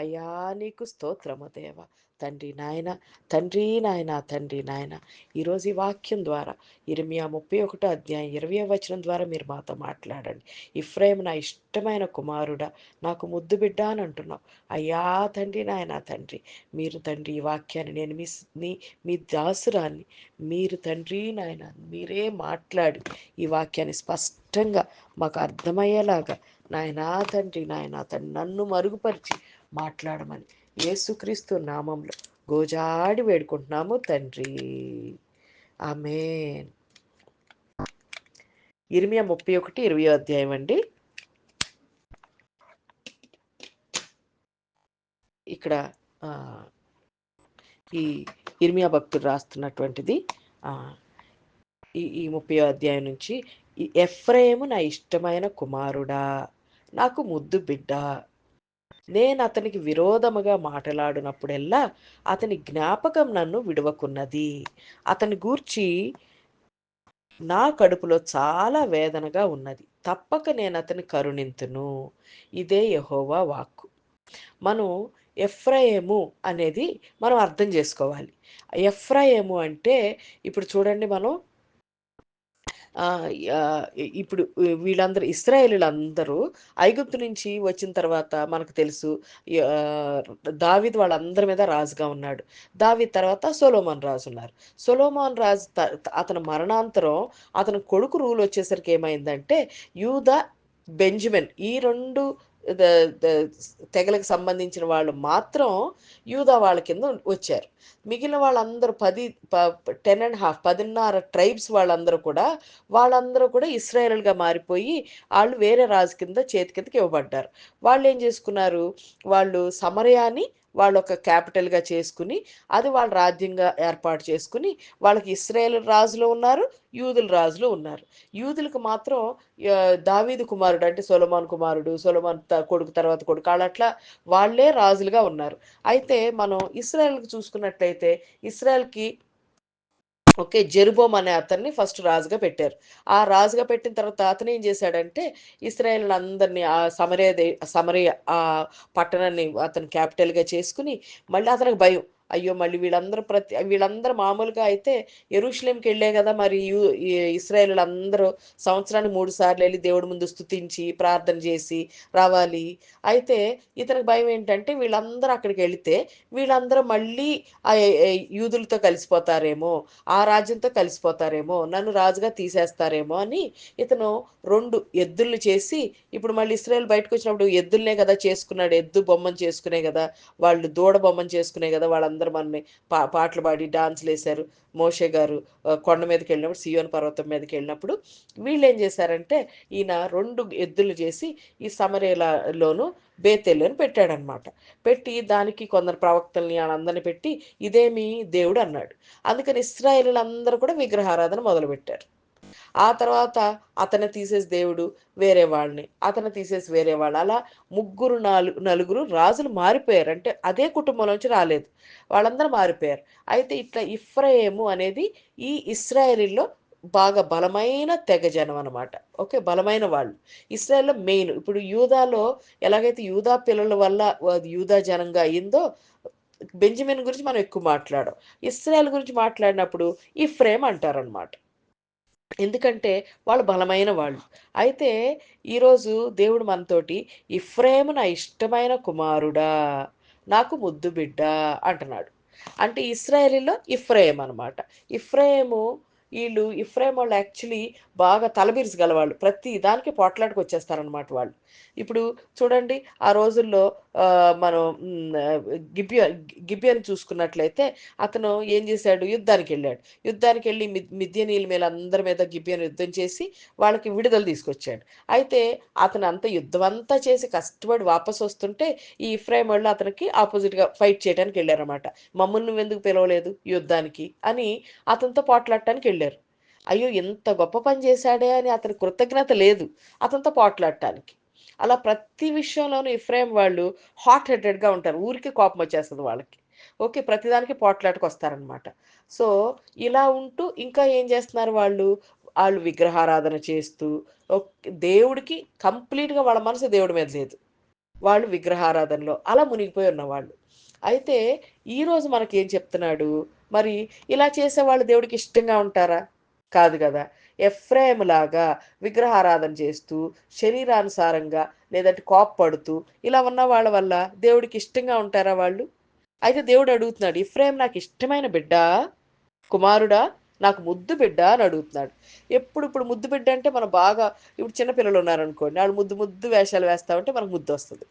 అయ్యా నీకు స్తోత్రము దేవ. తండ్రి నాయన, తండ్రి నాయన, తండ్రి నాయన, ఈరోజు ఈ వాక్యం ద్వారా ఇర్మియా 31 అధ్యాయం 20వ వచనం ద్వారా మీరు మాతో మాట్లాడండి. ఇఫ్రాయిము నా ఇష్టమైన కుమారుడా, నాకు ముద్దు బిడ్డ అని అంటున్నావు. అయ్యా తండ్రి నాయన తండ్రి, మీరు తండ్రి ఈ వాక్యాన్ని నేను మీ దాసురాన్ని, మీరు తండ్రి నాయన మీరే మాట్లాడి ఈ వాక్యాన్ని స్పష్టంగా మాకు అర్థమయ్యేలాగా నాయనా తండ్రి, నాయనా తండ్రి నన్ను మరుగుపరిచి మాట్లాడమని యేసుక్రీస్తు నామంలో గోజాడి వేడుకుంటున్నాము తండ్రి. ఆమేన్. ఇర్మియా 31:20 అధ్యాయం అండి. ఇక్కడ ఈ ఇర్మియా భక్తుడు రాస్తున్నటువంటిది ఈ 30 అధ్యాయం నుంచి, ఈ ఎఫ్రాయిము నా ఇష్టమైన కుమారుడా, నాకు ముద్దు బిడ్డ, నేను అతనికి విరోధముగా మాట్లాడినప్పుడెల్లా అతని జ్ఞాపకం నన్ను విడవకున్నది. అతని గూర్చి నా కడుపులో చాలా వేదనగా ఉన్నది. తప్పక నేను అతని కరుణింతును. ఇదే యెహోవా వాక్కు. మనం ఎఫ్రాయిము అనేది మనం అర్థం చేసుకోవాలి. ఎఫ్రాయిము అంటే ఇప్పుడు చూడండి, మనం ఇప్పుడు వీళ్ళందరూ ఇశ్రాయేలీయులందరూ ఐగుప్తు నుంచి వచ్చిన తర్వాత మనకు తెలుసు, ఆహ్, దావీదు వాళ్ళందరి మీద రాజుగా ఉన్నాడు. దావీదు తర్వాత సొలొమోన్ రాజు ఉన్నారు. సొలొమోన్ రాజు అతని మరణాంతరం అతని కొడుకు రూల్ వచ్చేసరికి ఏమైందంటే, యూదా, బెంజమిన్ ఈ 2 ద ద తెగలకు సంబంధించిన వాళ్ళు మాత్రం యూదా వాళ్ళ కింద వచ్చారు. మిగిలిన వాళ్ళందరూ 10.5 ట్రైబ్స్ వాళ్ళందరూ కూడా ఇశ్రాయేలుగా మారిపోయి వాళ్ళు వేరే రాజు కింద చేతి కిందకి ఇవ్వబడ్డారు. వాళ్ళు ఏం చేసుకున్నారు, వాళ్ళు సమరయాని వాళ్ళు ఒక క్యాపిటల్గా చేసుకుని అది వాళ్ళ రాజ్యంగా ఏర్పాటు చేసుకుని, వాళ్ళకి ఇశ్రాయేలు రాజులు ఉన్నారు, యూదుల రాజులు ఉన్నారు. యూదులకు మాత్రం దావీదు కుమారుడు అంటే సొలొమోన్ కుమారుడు, సొలొమోన్ కొడుకు తర్వాత కొడుకు, అట్లా వాళ్ళే రాజులుగా ఉన్నారు. అయితే మనం ఇశ్రాయేల్కి చూసుకున్నట్లయితే, ఇశ్రాయేల్కి జెరుబోమ్ అనే అతన్ని ఫస్ట్ రాజుగా పెట్టారు. ఆ రాజుగా పెట్టిన తర్వాత అతను ఏం చేశాడంటే, ఇశ్రాయేలులందరినీ ఆ సమరయ ఆ పట్టణాన్ని అతను క్యాపిటల్గా చేసుకుని, మళ్ళీ అతనికి భయం, అయ్యో మళ్ళీ వీళ్ళందరూ మామూలుగా అయితే యెరూషలేంకి వెళ్ళే కదా మరి ఇశ్రాయేలులందరూ సంవత్సరానికి 3 సార్లు వెళ్ళి దేవుడి ముందు స్తుతించి ప్రార్థన చేసి రావాలి. అయితే ఇతనికి భయం ఏంటంటే, వీళ్ళందరూ అక్కడికి వెళితే వీళ్ళందరూ మళ్ళీ ఆ యూదులతో కలిసిపోతారేమో, ఆ రాజ్యంతో కలిసిపోతారేమో, నన్ను రాజుగా తీసేస్తారేమో అని ఇతను 2 ఎద్దుల్ని చేసి, ఇప్పుడు మళ్ళీ ఇశ్రాయేల్ బయటకు వచ్చినప్పుడు ఎద్దులనే కదా చేసుకున్నాడు, ఎద్దు బొమ్మను చేసుకునే కదా, వాళ్ళు దూడ బొమ్మను చేసుకునే కదా వాళ్ళందరూ మనని పాటలు పాడి డాన్సులు వేశారు. మోషే గారు కొండ మీదకి వెళ్ళినప్పుడు, సియోన్ పర్వతం మీదకి వెళ్ళినప్పుడు వీళ్ళు ఏం చేశారంటే, ఈయన 2 ఎద్దులు చేసి ఈ సమరయలోను బేతేలుని పెట్టాడనమాట. పెట్టి దానికి కొందరు ప్రవక్తల్ని వాళ్ళందరిని పెట్టి ఇదేమి దేవుడు అన్నాడు. అందుకని ఇశ్రాయేలీయులందరూ కూడా విగ్రహారాధన మొదలుపెట్టారు. ఆ తర్వాత అతన్ని తీసేసి దేవుడు వేరే వాళ్ళని, అతన్ని తీసేసి వేరే వాళ్ళు, అలా ముగ్గురు నలుగురు రాజులు మారిపోయారు. అంటే అదే కుటుంబంలోంచి రాలేదు, వాళ్ళందరూ మారిపోయారు. అయితే ఇట్లా ఇఫ్రాయిము అనేది ఈ ఇశ్రాయేలీల్లో బాగా బలమైన తెగ జనం అనమాట. బలమైన వాళ్ళు ఇశ్రాయేల్లో మెయిన్. ఇప్పుడు యూదాలో ఎలాగైతే యూదా పిల్లల వల్ల యూదా జనంగా అయిందో, బెంజమిన్ గురించి మనం ఎక్కువ మాట్లాడం. ఇశ్రాయేల్ గురించి మాట్లాడినప్పుడు ఇఫ్రేమ్ అంటారనమాట. ఎందుకంటే వాళ్ళు బలమైన వాళ్ళు. అయితే ఈరోజు దేవుడు మనతోటి ఇఫ్రాయిము నా ఇష్టమైన కుమారుడా, నాకు ముద్దు బిడ్డ అంటున్నాడు. అంటే ఇశ్రాయేలీలో ఇఫ్రాయిం అనమాట. ఇఫ్రాయిము ఇఫ్రాయిం వాళ్ళు యాక్చువల్లీ బాగా తలబిరుసు గలవాళ్ళు. ప్రతి దానికి పోట్లాటకు వచ్చేస్తారనమాట వాళ్ళు. ఇప్పుడు చూడండి, ఆ రోజుల్లో మనం గిబియోన్ చూసుకున్నట్లయితే అతను ఏం చేశాడు, యుద్ధానికి వెళ్ళి మిద్యనీయుల మీద అందరి మీద గిబియోను యుద్ధం చేసి వాళ్ళకి విడుదల తీసుకొచ్చాడు. అయితే అతను యుద్ధం అంతా చేసి కష్టపడి వాపసు వస్తుంటే ఈ ఇఫ్రాయిం వాళ్ళు అతనికి ఆపోజిట్గా ఫైట్ చేయడానికి వెళ్ళారన్నమాట. మమ్మల్ని నువ్వెందుకు పిలవలేదు యుద్ధానికి అని అతనితో పోట్లాడటానికి వెళ్ళారు. అయ్యో ఎంత గొప్ప పని చేశాడే అని అతని కృతజ్ఞత లేదు అతనితో పోట్లాడటానికి. అలా ప్రతి విషయంలోనూ ఇఫ్రాయిం వాళ్ళు హాట్ హెడెడ్గా ఉంటారు. ఊరికి కోపం వచ్చేస్తుంది వాళ్ళకి. ప్రతిదానికి పోట్లాటకు వస్తారనమాట. సో ఇలా ఉంటూ ఇంకా ఏం చేస్తున్నారు వాళ్ళు, వాళ్ళు విగ్రహారాధన చేస్తూ దేవుడికి కంప్లీట్గా వాళ్ళ మనసు దేవుడి మీద లేదు. వాళ్ళు విగ్రహారాధనలో అలా మునిగిపోయి ఉన్నవాళ్ళు. అయితే ఈరోజు మనకేం చెప్తున్నాడు? మరి ఇలా చేసేవాళ్ళు దేవుడికి ఇష్టంగా ఉంటారా? కాదు గదా! ఎఫ్రాయిములాగా విగ్రహారాధన చేస్తూ, శరీరానుసారంగా లేదంటే కోప్పడుతూ, ఇలా ఉన్న వాళ్ళ వల్ల దేవుడికి ఇష్టంగా ఉంటారా వాళ్ళు? అయితే దేవుడు అడుగుతున్నాడు, "ఎఫ్రాయిం నాకిష్టమైన బిడ్డా, కుమారుడా, నాకు ముద్దు బిడ్డ" అని అడుగుతున్నాడు. ఇప్పుడు ముద్దు బిడ్డ అంటే మనం బాగా ఇప్పుడు చిన్న పిల్లలున్నారనుకోండి, ఆళ్ళు ముద్దు ముద్దు వేషాలు వేస్తా ఉంటే మనకు ముద్దొస్తది.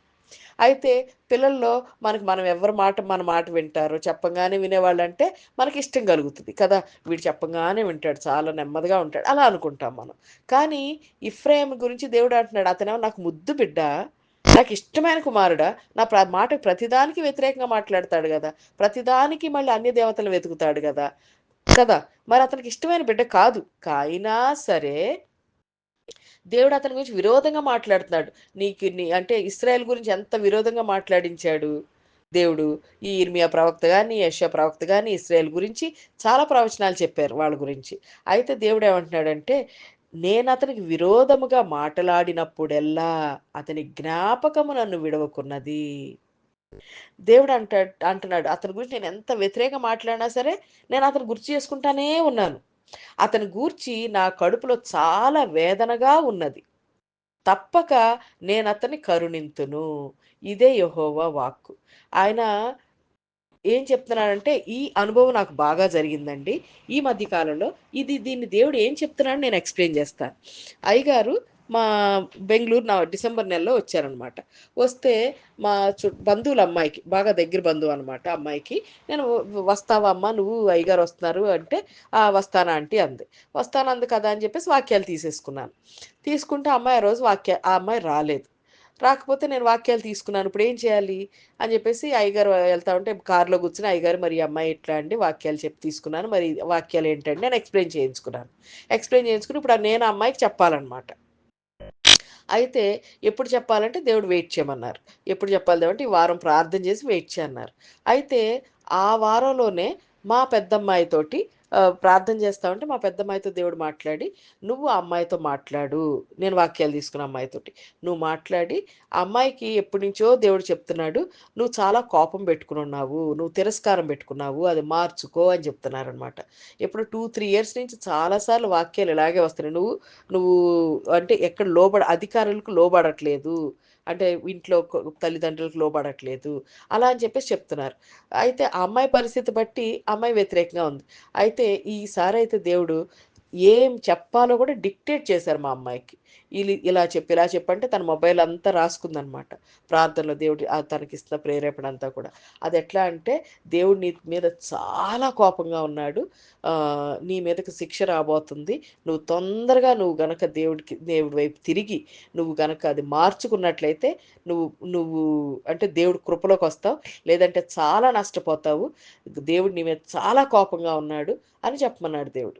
అయితే పిల్లల్లో మనం ఎవరి మాట మన మాట వింటారు, చెప్పంగానే వినేవాళ్ళంటే మనకిష్టం కలుగుతది కదా! వీడు చెప్పంగానే వింటాడు, చాలా నెమ్మదిగా ఉంటాడు అలా అనుకుంటాం మనం. కానీ ఇఫ్రాయిం గురించి దేవుడు అంటున్నాడు, అతనేమో నాకు ముద్దు బిడ్డ, నాకిష్టమైన కుమారుడా, నా మాటకు ప్రతిదానికి వ్యతిరేకంగా మాట్లాడతాడు గదా! ప్రతిదానికి మళ్ళీ అన్య దేవతలను వెతుకుతాడు గదా! కదా! మరి అతనికి ఇష్టమైన బిడ్డ కాదు. అయినా సరే దేవుడు అతని గురించి విరోధంగా మాట్లాడుతున్నాడు. అంటే ఇశ్రాయేల్ గురించి ఎంత విరోధంగా మాట్లాడించాడు దేవుడు. ఈ యిర్మీయా ప్రవక్త గాని, యెషయా ప్రవక్త గాని ఇశ్రాయేల్ గురించి చాలా ప్రవచనాలు చెప్పారు వాళ్ళ గురించి. అయితే దేవుడు ఏమంటున్నాడంటే, నేనతనికి విరోధముగా మాటలాడినప్పుడెల్లా అతని జ్ఞాపకము నన్ను విడవకున్నది. దేవుడు అంటున్నాడు, అతని గురించి నేను ఎంత వ్యతిరేకంగా మాట్లాడినా సరే, నేను అతన్ని గుర్తు చేసుకుంటానే ఉన్నాను. అతని గూర్చి నా కడుపులో చాలా వేదనగా ఉన్నది. తప్పక నేనతన్ని కరుణింతును. ఇదే యెహోవా వాక్కు. ఆయన ఏం చెప్తున్నాడంటే, ఈ అనుభవం నాకు బాగా జరిగిందండి ఈ మధ్య కాలంలో. దీన్ని దేవుడు ఏం చెప్తున్నాడో నేను ఎక్స్‌ప్లెయిన్ చేస్తాను. అయ్యగారు మా బెంగుళూరు డిసెంబర్ నెలలో వచ్చారనమాట. వస్తే మా బంధువుల అమ్మాయికి, బాగా దగ్గర బంధువు అనమాట అమ్మాయికి, నేను "వస్తావా అమ్మా నువ్వు, అయ్యగారు వస్తున్నారు" అంటే, "ఆ! వస్తాను ఆంటీ" అంది. వస్తానంది కదా అని చెప్పేసి వాక్యాలు తీసేసుకున్నాను. తీసుకుంటే అమ్మాయి ఆ రోజు ఆ అమ్మాయి రాలేదు. రాకపోతే నేను వాక్యాలు తీసుకున్నాను. ఇప్పుడేం చేయాలి? అని చెప్పేసి అయ్యగారు వెళ్తా ఉంటే కారులో కూర్చొని, "అయ్యగారు మరి ఈ అమ్మాయి ఇట్లా అండి, వాక్యాలు చెప్పి తీసుకున్నాను. మరి వాక్యాలు ఏంటండి" అని ఎక్స్‌ప్లెయిన్ చేయించుకున్నాను. ఎక్స్‌ప్లెయిన్ చేయించుకొని ఇప్పుడు నేను ఆ అమ్మాయికి చెప్పాలనమాట. అయితే ఎప్పుడు చెప్పాలంటే దేవుడు వెయిట్ చేయమన్నారు. ఎప్పుడు చెప్పాలి దేవుడు అంటే, "ఈ వారం ప్రార్థన చేసి వెయిట్ చెయి" అన్నారు. అయితే ఆ వారంలోనే మా పెద్దమ్మాయితోటి ప్రార్థన చేస్తా ఉంటే మా పెద్దమ్మాయితో దేవుడు మాట్లాడి, "నువ్వు ఆ అమ్మాయితో మాట్లాడు." నేను వాక్యాలు తీసుకున్న అమ్మాయితోటి. "నువ్వు మాట్లాడి, ఆ అమ్మాయికి ఎప్పటినుంచో దేవుడు చెప్తున్నాడు, నువ్వు చాలా కోపం పెట్టుకునున్నావు. నువ్వు తిరస్కారం పెట్టుకున్నావు. అది మార్చుకో" అని చెప్తున్నారనమాట. ఇప్పుడు 2, 3 ఇయర్స్ నుంచి చాలా సార్లు వాక్యాలు ఇలాగే వస్తున్నాయి. నువ్వు నువ్వు అంటే ఎక్కడ అధికారులకు లోబడట్లేదు. అంటే ఇంట్లో తల్లిదండ్రులకు లోబడట్లేదు. అలా అని చెప్పేసి చెప్తున్నారు. అయితే ఆ అమ్మాయి పరిస్థితి బట్టి అమ్మాయి వ్యతిరేకంగా ఉంది. అయితే ఈసారయితే దేవుడు ఏం చెప్పాలో కూడా డిక్టేట్ చేశారు మా అమ్మాయికి. ఇలా చెప్పు, ఇలా చెప్పు అంటే తన మొబైల్ అంతా రాసుకుందనమాట. ప్రార్థనలో దేవుడు తనకిస్తున్న ప్రేరేపణ అంతా కూడా. అదెట్లా అంటే, దేవుడు నీ మీద చాలా కోపంగా ఉన్నాడు. నీ మీదకి శిక్ష రాబోతుంది. నువ్వు గనక దేవుడి వైపు తిరిగి, నువ్వు గనక అది మార్చుకున్నట్లయితే, నువ్వు నువ్వు అంటే దేవుడి కృపలోకొస్తావు. లేదంటే చాలా నష్టపోతావు. దేవుడు నీ మీద చాలా కోపంగా ఉన్నాడు అని చెప్పమన్నాడు దేవుడు.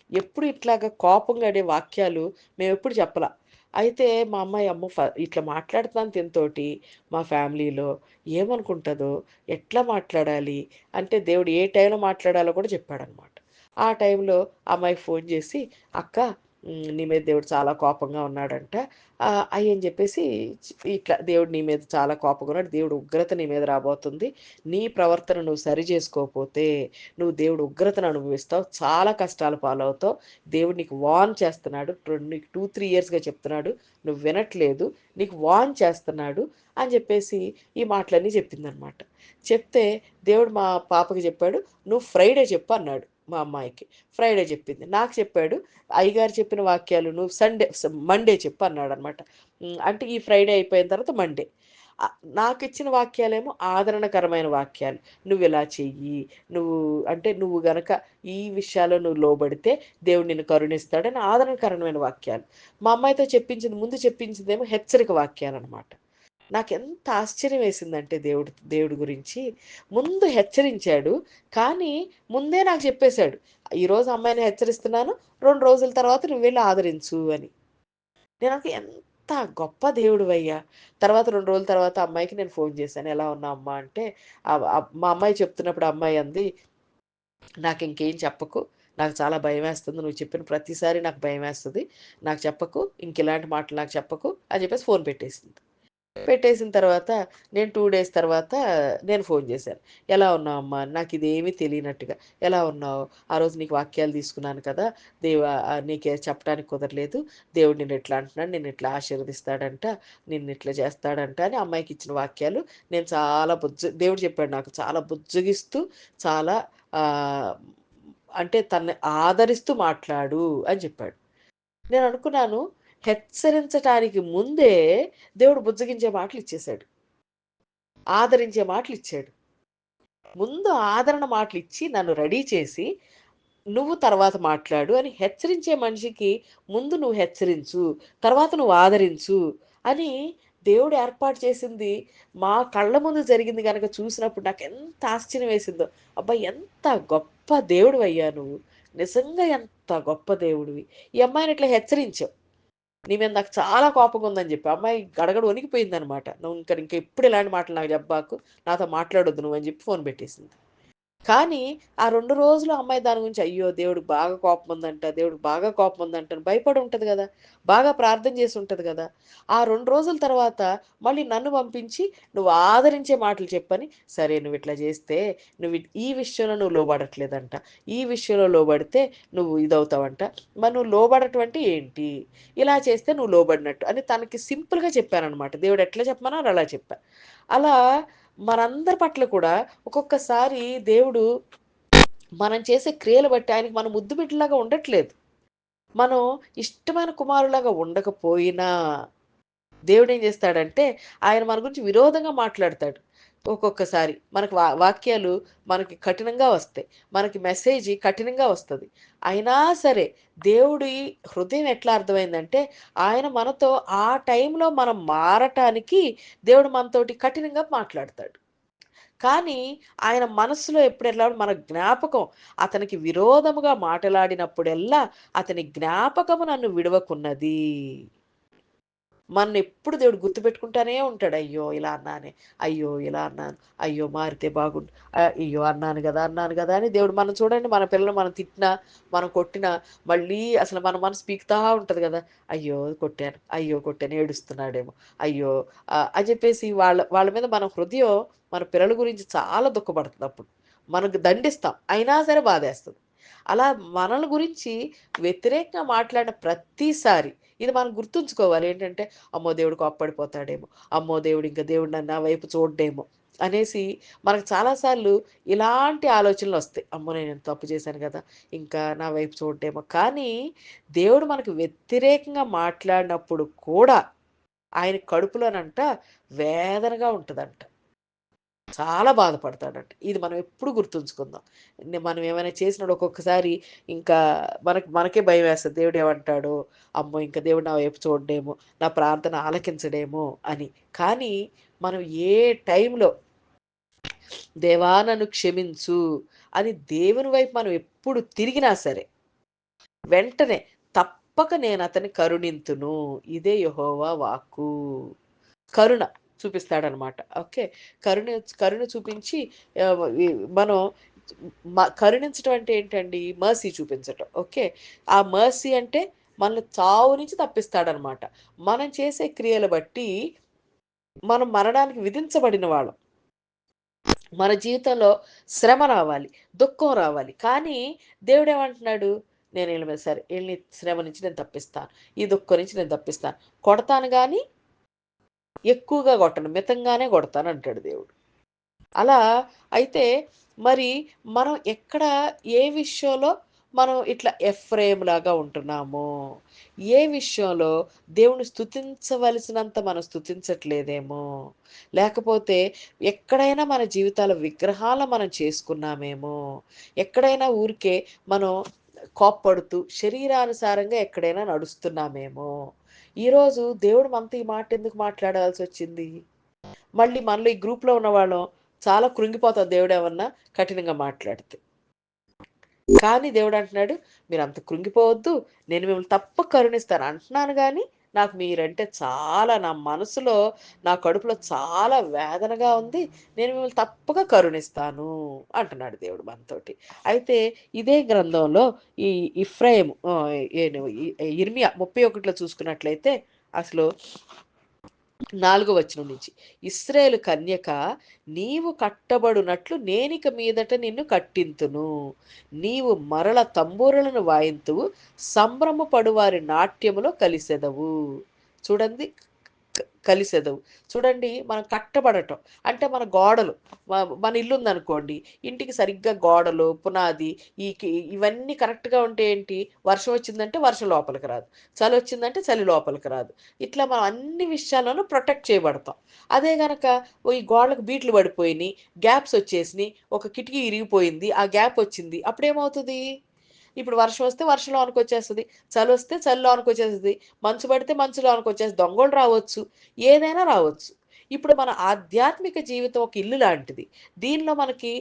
ఎప్పుడు ఇట్లాగా కోపంగా అడే వాక్యాలు మేమెప్పుడు చెప్పలా. అయితే మా అమ్మాయి అమ్మో! ఇట్లా మాట్లాడుతున్నాను తినతోటి మా ఫ్యామిలీలో ఏమనుకుంటదో? ఎట్లా మాట్లాడాలి? అంటే దేవుడు ఏ టైంలో మాట్లాడాలో కూడా చెప్పాడనమాట. ఆ టైంలో ఆ అమ్మాయికి ఫోను చేసి, "అక్క, నీ మీద దేవుడు చాలా కోపంగా ఉన్నాడంట." అయ్యని చెప్పేసి ఇట్లా దేవుడు నీ మీద చాలా కోపంగా ఉన్నాడు. దేవుడు ఉగ్రత నీ మీద రాబోతుంది. నీ ప్రవర్తన నువ్వు సరి చేసుకోపోతే నువ్వు దేవుడు ఉగ్రతను అనుభవిస్తావు. చాలా కష్టాల పాలవుతావు. దేవుడు నీకు వార్న్ చేస్తున్నాడు. నీకు 2, 3 ఇయర్స్‌గా చెప్తున్నాడు. నువ్వు వినట్లేదు. నీకు వార్న్ చేస్తున్నాడు అని చెప్పేసి ఈ మాటలన్నీ చెప్పిందనమాట. చెప్తే దేవుడు మా పాపకి చెప్పాడు, "నువ్వు ఫ్రైడే చెప్పు" అన్నాడు మా అమ్మాయికి. ఫ్రైడే చెప్పింది. నాకు చెప్పాడు, "అయ్యగారు చెప్పిన వాక్యాలు నువ్వు మండే చెప్పు" అన్నాడనమాట. అంటే ఈ ఫ్రైడే అయిపోయిన తర్వాత మండే. నాకిచ్చిన వాక్యాలేమో ఆదరణకరమైన వాక్యాలు. "నువ్విలా చెయ్యి. నువ్వు నువ్వు గనక ఈ విషయాల్లో నువ్వు లోబడితే దేవుడు నిన్ను కరుణిస్తాడని" ఆదరణకరమైన వాక్యాలు. మా అమ్మాయితో ముందు చెప్పించిందేమో హెచ్చరిక వాక్యాలనమాట. నాకెంత ఆశ్చర్యం వేసిందంటే దేవుడి గురించి. ముందు హెచ్చరించాడు. కానీ ముందే నాకు చెప్పేసాడు, "ఈరోజు అమ్మాయిని హెచ్చరిస్తున్నాను. 2 రోజుల తర్వాత నువ్వెళ్లి ఆదరించు" అని. ఎంత గొప్ప దేవుడివయ్యా! తర్వాత 2 రోజుల తర్వాత అమ్మాయికి నేను ఫోను చేశాను. "ఎలా ఉన్నావు అమ్మా" అంటే మా అమ్మాయి చెప్తున్నప్పుడు ఆ అమ్మాయి అంది, "నాకింకేం చెప్పకు. నాకు చాలా భయమేస్తుంది. నువ్వు చెప్పిన ప్రతిసారి నాకు భయమేస్తది. నాకు చెప్పకు. ఇంకిలాంటి మాటలు నాకు చెప్పకు" అని చెప్పేసి ఫోను పెట్టేసింది. పెట్టేసిన తర్వాత నేను 2 డేస్ తర్వాత నేను ఫోన్ చేశాను. "ఎలా ఉన్నావమ్మా?" నాకిదేమీ తెలియనట్టుగా. "ఎలా ఉన్నావు? ఆ రోజు నీకు వాక్యాలు తీసుకున్నాను కదా! నీకే చెప్పడానికి కుదరలేదు. దేవుడు నిన్నిట్లా అంటున్నాడు. నిన్నిట్లా ఆశీర్వదిస్తాడంట. నిన్నిట్లా చేస్తాడంట" అని అమ్మాయికిచ్చిన వాక్యాలు నేను చాలా దేవుడు చెప్పాడు నాకు. చాలా బుజ్జగిస్తూ, చాలా ఆహ్, అంటే తనని ఆదరిస్తూ మాట్లాడు అని చెప్పాడు. నేననుకున్నాను, హెచ్చరించటానికి ముందే దేవుడు బుజ్జగించే మాటలిచ్చేశాడు. ఆదరించే మాటలిచ్చాడు. ముందు ఆదరణ మాటలిచ్చి నన్ను రెడీ చేసి, "నువ్వు తర్వాత మాట్లాడు" అని హెచ్చరించే మనిషికి ముందు నువ్వు హెచ్చరించు, తర్వాత నువ్వు ఆదరించు అని దేవుడు ఏర్పాటు చేసింది మా కళ్ళ ముందు జరిగింది గనక చూసినప్పుడు నాకెంత ఆశ్చర్యం వేసిందో. అబ్బా! ఎంత గొప్ప దేవుడివయ్యా నువ్వు. నిజంగా ఎంత గొప్ప దేవుడివి. ఈ అమ్మాయిని ఇట్లా హెచ్చరించావు. నీ మీద నాకు చాలా కోపంగా ఉందని చెప్పి. అమ్మాయి గడగడ వణికిపోయిందనమాట. "నువ్వు ఇంక ఎప్పుడు ఇలాంటి మాటలు నాకు చెప్పబాకు. నాతో మాట్లాడొద్దు నువ్వు" అని చెప్పి ఫోన్ పెట్టేసింది. కానీ ఆ 2 రోజులు అమ్మాయి దాని గురించి అయ్యో! దేవుడికి బాగా కోపముందంట, దేవుడికి బాగా కోపముందంట అని భయపడి ఉంటది గదా! బాగా ప్రార్థన చేసి ఉంటది గదా! ఆ 2 రోజుల తర్వాత మళ్ళీ నన్ను పంపించి "నువ్వు ఆదరించే మాటలు చెప్పని" సరే నువ్విట్లా చేస్తే ఈ విషయంలో నువ్వు లోబడట్లేదంట. ఈ విషయంలో లోబడితే నువ్వు ఇదవుతావంట. మరి నువ్వు లోబడటం అంటే ఏంటి? ఇలా చేస్తే నువ్వు లోబడినట్టు అని తనకి సింపుల్‌గా చెప్పాననమాట. దేవుడు ఎట్లా చెప్పమన్నారో అలా చెప్పా. అలా మనందరి పట్ల కూడా ఒక్కొక్కసారి దేవుడు మనం చేసే క్రియలు బట్టి ఆయనకి మనం ముద్దు బిడ్డలాగా ఉండట్లేదు. మనం ఇష్టమైన కుమారులాగా ఉండకపోయినా దేవుడేం జేస్తాడంటే, ఆయన మన గురించి విరోధంగా మాట్లాడతాడు. ఒక్కొక్కసారి మనకు వాక్యాలు మనకి కఠినంగా వస్తాయి. మనకి మెసేజి కఠినంగా వస్తది. అయినా సరే దేవుడి హృదయం ఎట్లా అర్థమైందంటే, ఆయన మనతో ఆ టైంలో మనం మారటానికి దేవుడు మనతోటి కఠినంగా మాట్లాడతాడు. కానీ ఆయన మనస్సులో ఎప్పుడెలా మన జ్ఞాపకం అతనికి విరోధముగా మాటలాడినప్పుడెల్లా అతని జ్ఞాపకము నన్ను విడవకున్నది. మననెప్పుడు దేవుడు గుర్తుపెట్టుకుంటానే ఉంటాడు. అయ్యో! ఇలా అన్నానే. అయ్యో! ఇలా అన్నాను. అయ్యో! మారితే బాగుండు. అయ్యో! అన్నాను గదా! అని దేవుడు మనం చూడండి మన పిల్లలు మనం తిట్టినా, మనం కొట్టినా మళ్ళీ అసలు మన మనసు పీకుతా ఉంటది గదా! అయ్యో! కొట్టాను. అయ్యో! కొట్టాను ఏడుస్తున్నాడేమో. అయ్యో! అని చెప్పేసి వాళ్ళ వాళ్ళ మీద మన హృదయం మన పిల్లల గురించి చాలా దుఃఖపడుతుందప్పుడు. మనకు దండిస్తాం. అయినా సరే బాధేస్తది. అలా మనల గురించి వ్యతిరేకంగా మాట్లాడిన ప్రతిసారి ఇది మనం గుర్తుంచుకోవాలి. ఏంటంటే, అమ్మో! దేవుడు కోప్పడిపోతాడేమో, అమ్మో! దేవుడు నన్ను నా వైపు చూడడేమో అనేసి మనకు చాలా సార్లు ఇలాంటి ఆలోచనలొస్తాయి. అమ్మో! నేను తప్పు చేశాను గదా! ఇంకా నా వైపు చూడడేమో. కానీ దేవుడు మనకు వ్యతిరేకంగా మాట్లాడినప్పుడు కూడా ఆయన కడుపులోనంట వేదనగా ఉంటదంట. చాలా బాధపడతాడంట. ఇది మనం ఎప్పుడు గుర్తుంచుకుందాం. మనం ఏమైనా చేసినప్పుడు ఒక్కొక్కసారి ఇంకా మనకే భయమేస్తది. దేవుడేమంటాడో, అమ్మో! ఇంక దేవుడు నా వైపు చూడడేమో, నా ప్రార్థన ఆలకించడేమో అని. కానీ మనం ఏ టైంలో దేవా నన్ను క్షమించు అని దేవుని వైపు మనం ఎప్పుడు తిరిగినా సరే, వెంటనే తప్పక నేనతన్ని కరుణింతును. ఇదే యెహోవా వాక్కు. కరుణ చూపిస్తాడనమాట. ఓకే. కరుణ కరుణ చూపించి ఈ మనం కరుణించటం అంటే ఏంటండి? మర్సీ చూపించటం. ఓకే. ఆ మర్సీ అంటే మనల్ని చావు నుంచి తప్పిస్తాడనమాట. మనం చేసే క్రియలు బట్టి మనం మరణానికి విధించబడిన వాళ్ళం. మన జీవితంలో శ్రమ రావాలి, దుఃఖం రావాలి. కానీ దేవుడేమంటున్నాడు? నేను ఈళ్ళ మీద సరే ఈళ్ళని శ్రమ నుంచి నేను తప్పిస్తాను. ఈ దుఃఖం నుంచి నేను తప్పిస్తాను. కొడతాను గానీ ఎక్కువగా కొట్టను. మితంగానే కొడతానంటాడు దేవుడు. అలా అయితే మరి మనం ఎక్కడ ఏ విషయంలో మనం ఇట్లా ఎఫ్రాయిములాగా ఉంటున్నామో, ఏ విషయంలో దేవుని స్తుతించవలసినంత మనం స్తుతించట్లేదేమో, లేకపోతే ఎక్కడైనా మన జీవితాల విగ్రహాలను మనం చేసుకున్నామేమో, ఎక్కడైనా ఊరికే మనం కోప్పడుతూ శరీరానుసారంగా ఎక్కడైనా నడుస్తున్నామేమో, ఈరోజు దేవుడు మనతో ఈ మాట ఎందుకు మాట్లాడాల్సొచ్చింది? మళ్ళీ మనలో ఈ గ్రూప్‌లో ఉన్నవాళ్ళం చాలా కృంగిపోతాం దేవుడేమన్నా కఠినంగా మాట్లాడితే. కానీ దేవుడంటున్నాడు, "మీరంత కృంగిపోవద్దు. నేను మిమ్మల్ని తప్పక కరుణిస్తాను." అంటున్నాను గానీ, నాకు మీరంటే చాలా నా మనసులో, నా కడుపులో చాలా వేదనగా ఉంది. నేను మిమ్మల్ని తప్పక కరుణిస్తాను అంటున్నాడు దేవుడు మనతోటి. అయితే ఇదే గ్రంథంలో ఈ ఇఫ్రాయిము ఇర్మియా 31లో చూసుకున్నట్లయితే అసలు 4వ వచనం నుంచి, ఇశ్రాయేలు కన్యక, నీవు కట్టబడునట్లు నేనిక మీదట నిన్ను కట్టింతును, నీవు మరల తంబూరలను వాయింతువు, సంభ్రమపడు వారి నాట్యములో కలిసెదవు. చూడండి, కలిసెదవు. చూడండి, మనం కట్టబడటం అంటే మన గోడలు, మన ఇల్లు ఉందనుకోండి, ఇంటికి సరిగ్గా గోడలు, పునాది, ఇవన్నీ కరెక్ట్గా ఉంటే ఏంటి, వర్షం వచ్చిందంటే వర్షం లోపలికి రాదు, చలి వచ్చిందంటే చలి లోపలికి రాదు. ఇట్లా మనం అన్ని విషయాల్లోనూ ప్రొటెక్ట్ చేయబడతాం. అదే గనక ఈ గోడలకు బీట్లు పడిపోయినాయి, గ్యాప్స్ వచ్చేసినాయి, ఒక కిటికీ ఇరిగిపోయింది, ఆ గ్యాప్ వచ్చింది, అప్పుడేమవుతుంది, ఇప్పుడు వర్షం వస్తే వర్షం లోనికి వచ్చేస్తుంది, చలి వస్తే చలి లోనికి వచ్చేస్తుంది, మంచు పడితే మంచు లోనికి వచ్చేస్తుంది, దొంగలు రావచ్చు, ఏదైనా రావచ్చు. ఇప్పుడు మన ఆధ్యాత్మిక జీవితం ఒక ఇల్లు లాంటిది. దీనిలో మనకి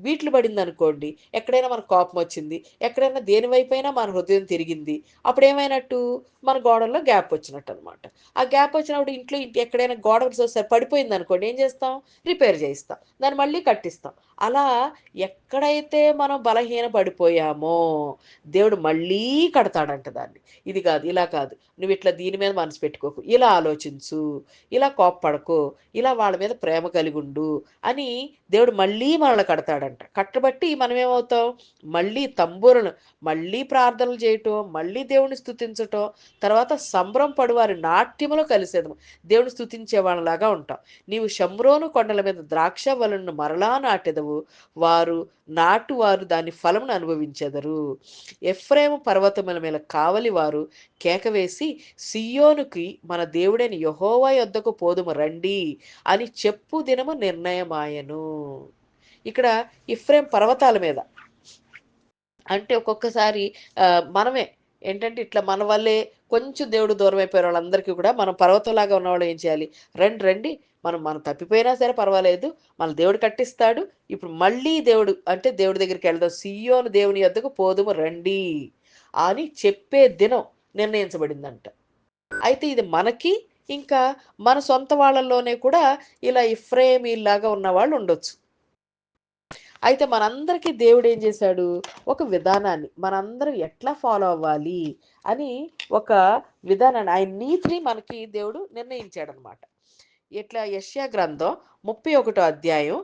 బీట్లు పడింది అనుకోండి, ఎక్కడైనా మనకు కోపం వచ్చింది, ఎక్కడైనా దేని వైపైనా మన హృదయం తిరిగింది, అప్పుడు ఏమైనట్టు, మన గోడల్లో గ్యాప్ వచ్చినట్టు అనమాట. ఆ గ్యాప్ వచ్చినప్పుడు ఇంటి ఎక్కడైనా గోడ పడిపోయింది అనుకోండి, ఏం చేస్తాం, రిపేర్ చేయిస్తాం, దాన్ని మళ్ళీ కట్టిస్తాం. అలా ఎక్కడైతే మనం బలహీన పడిపోయామో దేవుడు మళ్ళీ కడతాడంట దాన్ని. ఇది కాదు, ఇలా కాదు, నువ్వు ఇట్లా దీని మీద మనసు పెట్టుకోకు, ఇలా ఆలోచించు, ఇలా కోప్పడకు, ఇలా వాళ్ళ మీద ప్రేమ కలిగి ఉండు అని దేవుడు మళ్ళీ మనల్ని కడతాడంట. కట్టబట్టి మనం ఏమవుతాం, మళ్ళీ తంబూరను, మళ్ళీ ప్రార్థనలు చేయటం, మళ్ళీ దేవుని స్తుతించటం, తర్వాత సంబరం పడు వారి నాట్యములో కలిసేదము, దేవుని స్తుతించే వాళ్ళలాగా ఉంటాం. నీవు షమ్రోను కొండల మీద ద్రాక్ష వలను మరలా నాటెదవు, వారు నాటువారు దాని ఫలమును అనుభవించెదరు. ఎఫ్రాయిము పర్వతముల మీద కావలి వారు కేక వేసి, సియోనుకి మన దేవుడైన యెహోవా యొద్దకు పోదుము రండి అని చెప్పు దినము నిర్ణయమాయను. ఇక్కడ ఎఫ్రాయిం పర్వతాల మీద అంటే ఒక్కొక్కసారి మనమే ఏంటంటే ఇట్లా మన వల్లే కొంచెం దేవుడు దూరం అయిపోయిన వాళ్ళందరికీ కూడా మనం పర్వతంలాగా ఉన్నవాళ్ళు ఏం చేయాలి, రండి రండి, మనం తప్పిపోయినా సరే పర్వాలేదు, మన దేవుడు కట్టిస్తాడు, ఇప్పుడు మళ్ళీ దేవుడు అంటే దేవుడి దగ్గరికి వెళ్దాం, సియోను దేవుని యొద్దకు పోదుము రండి అని చెప్పే దినం నిర్ణయించబడిందంట. అయితే ఇది మనకి, ఇంకా మన సొంత వాళ్ళల్లోనే కూడా ఇలా ఇఫ్రాయిమీల్లాగా ఉన్న వాళ్ళు ఉండొచ్చు. అయితే మనందరికీ దేవుడు ఏం చేశాడు, ఒక విధానాన్ని మనందరం ఎట్లా ఫాలో అవ్వాలి అని ఒక విధానాన్ని, ఆయన నీతిని మనకి దేవుడు నిర్ణయించాడు అనమాట. ఇట్లా యెషయా గ్రంథం 31 అధ్యాయం,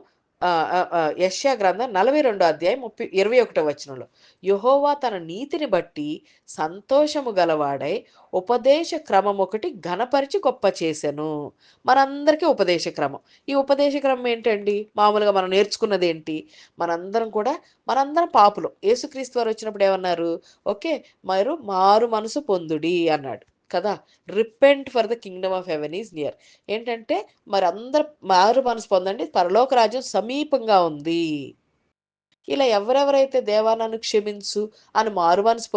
యెషయా గ్రంథం 42 అధ్యాయం 21 వచనంలో, యెహోవా తన నీతిని బట్టి సంతోషము గలవాడై ఉపదేశ క్రమం ఒకటి ఘనపరిచి గొప్ప చేసెను. మనందరికీ ఉపదేశ క్రమం. ఈ ఉపదేశ క్రమం ఏంటండి, మామూలుగా మనం నేర్చుకున్నది ఏంటి, మనందరం పాపులు. యేసుక్రీస్తు వారు వచ్చినప్పుడు ఏమన్నారు, ఓకే, మీరు మారు మనసు పొందుడి అన్నాడు కదా, repent for the Kingdom of heaven is near. ఏంటంటే మరి అందరు మారు మనసు పొందండి, పరలోక రాజ్యం సమీపంగా ఉంది. ఇలా ఎవరెవరైతే దేవా నన్ను క్షమించు అని మారు మనసు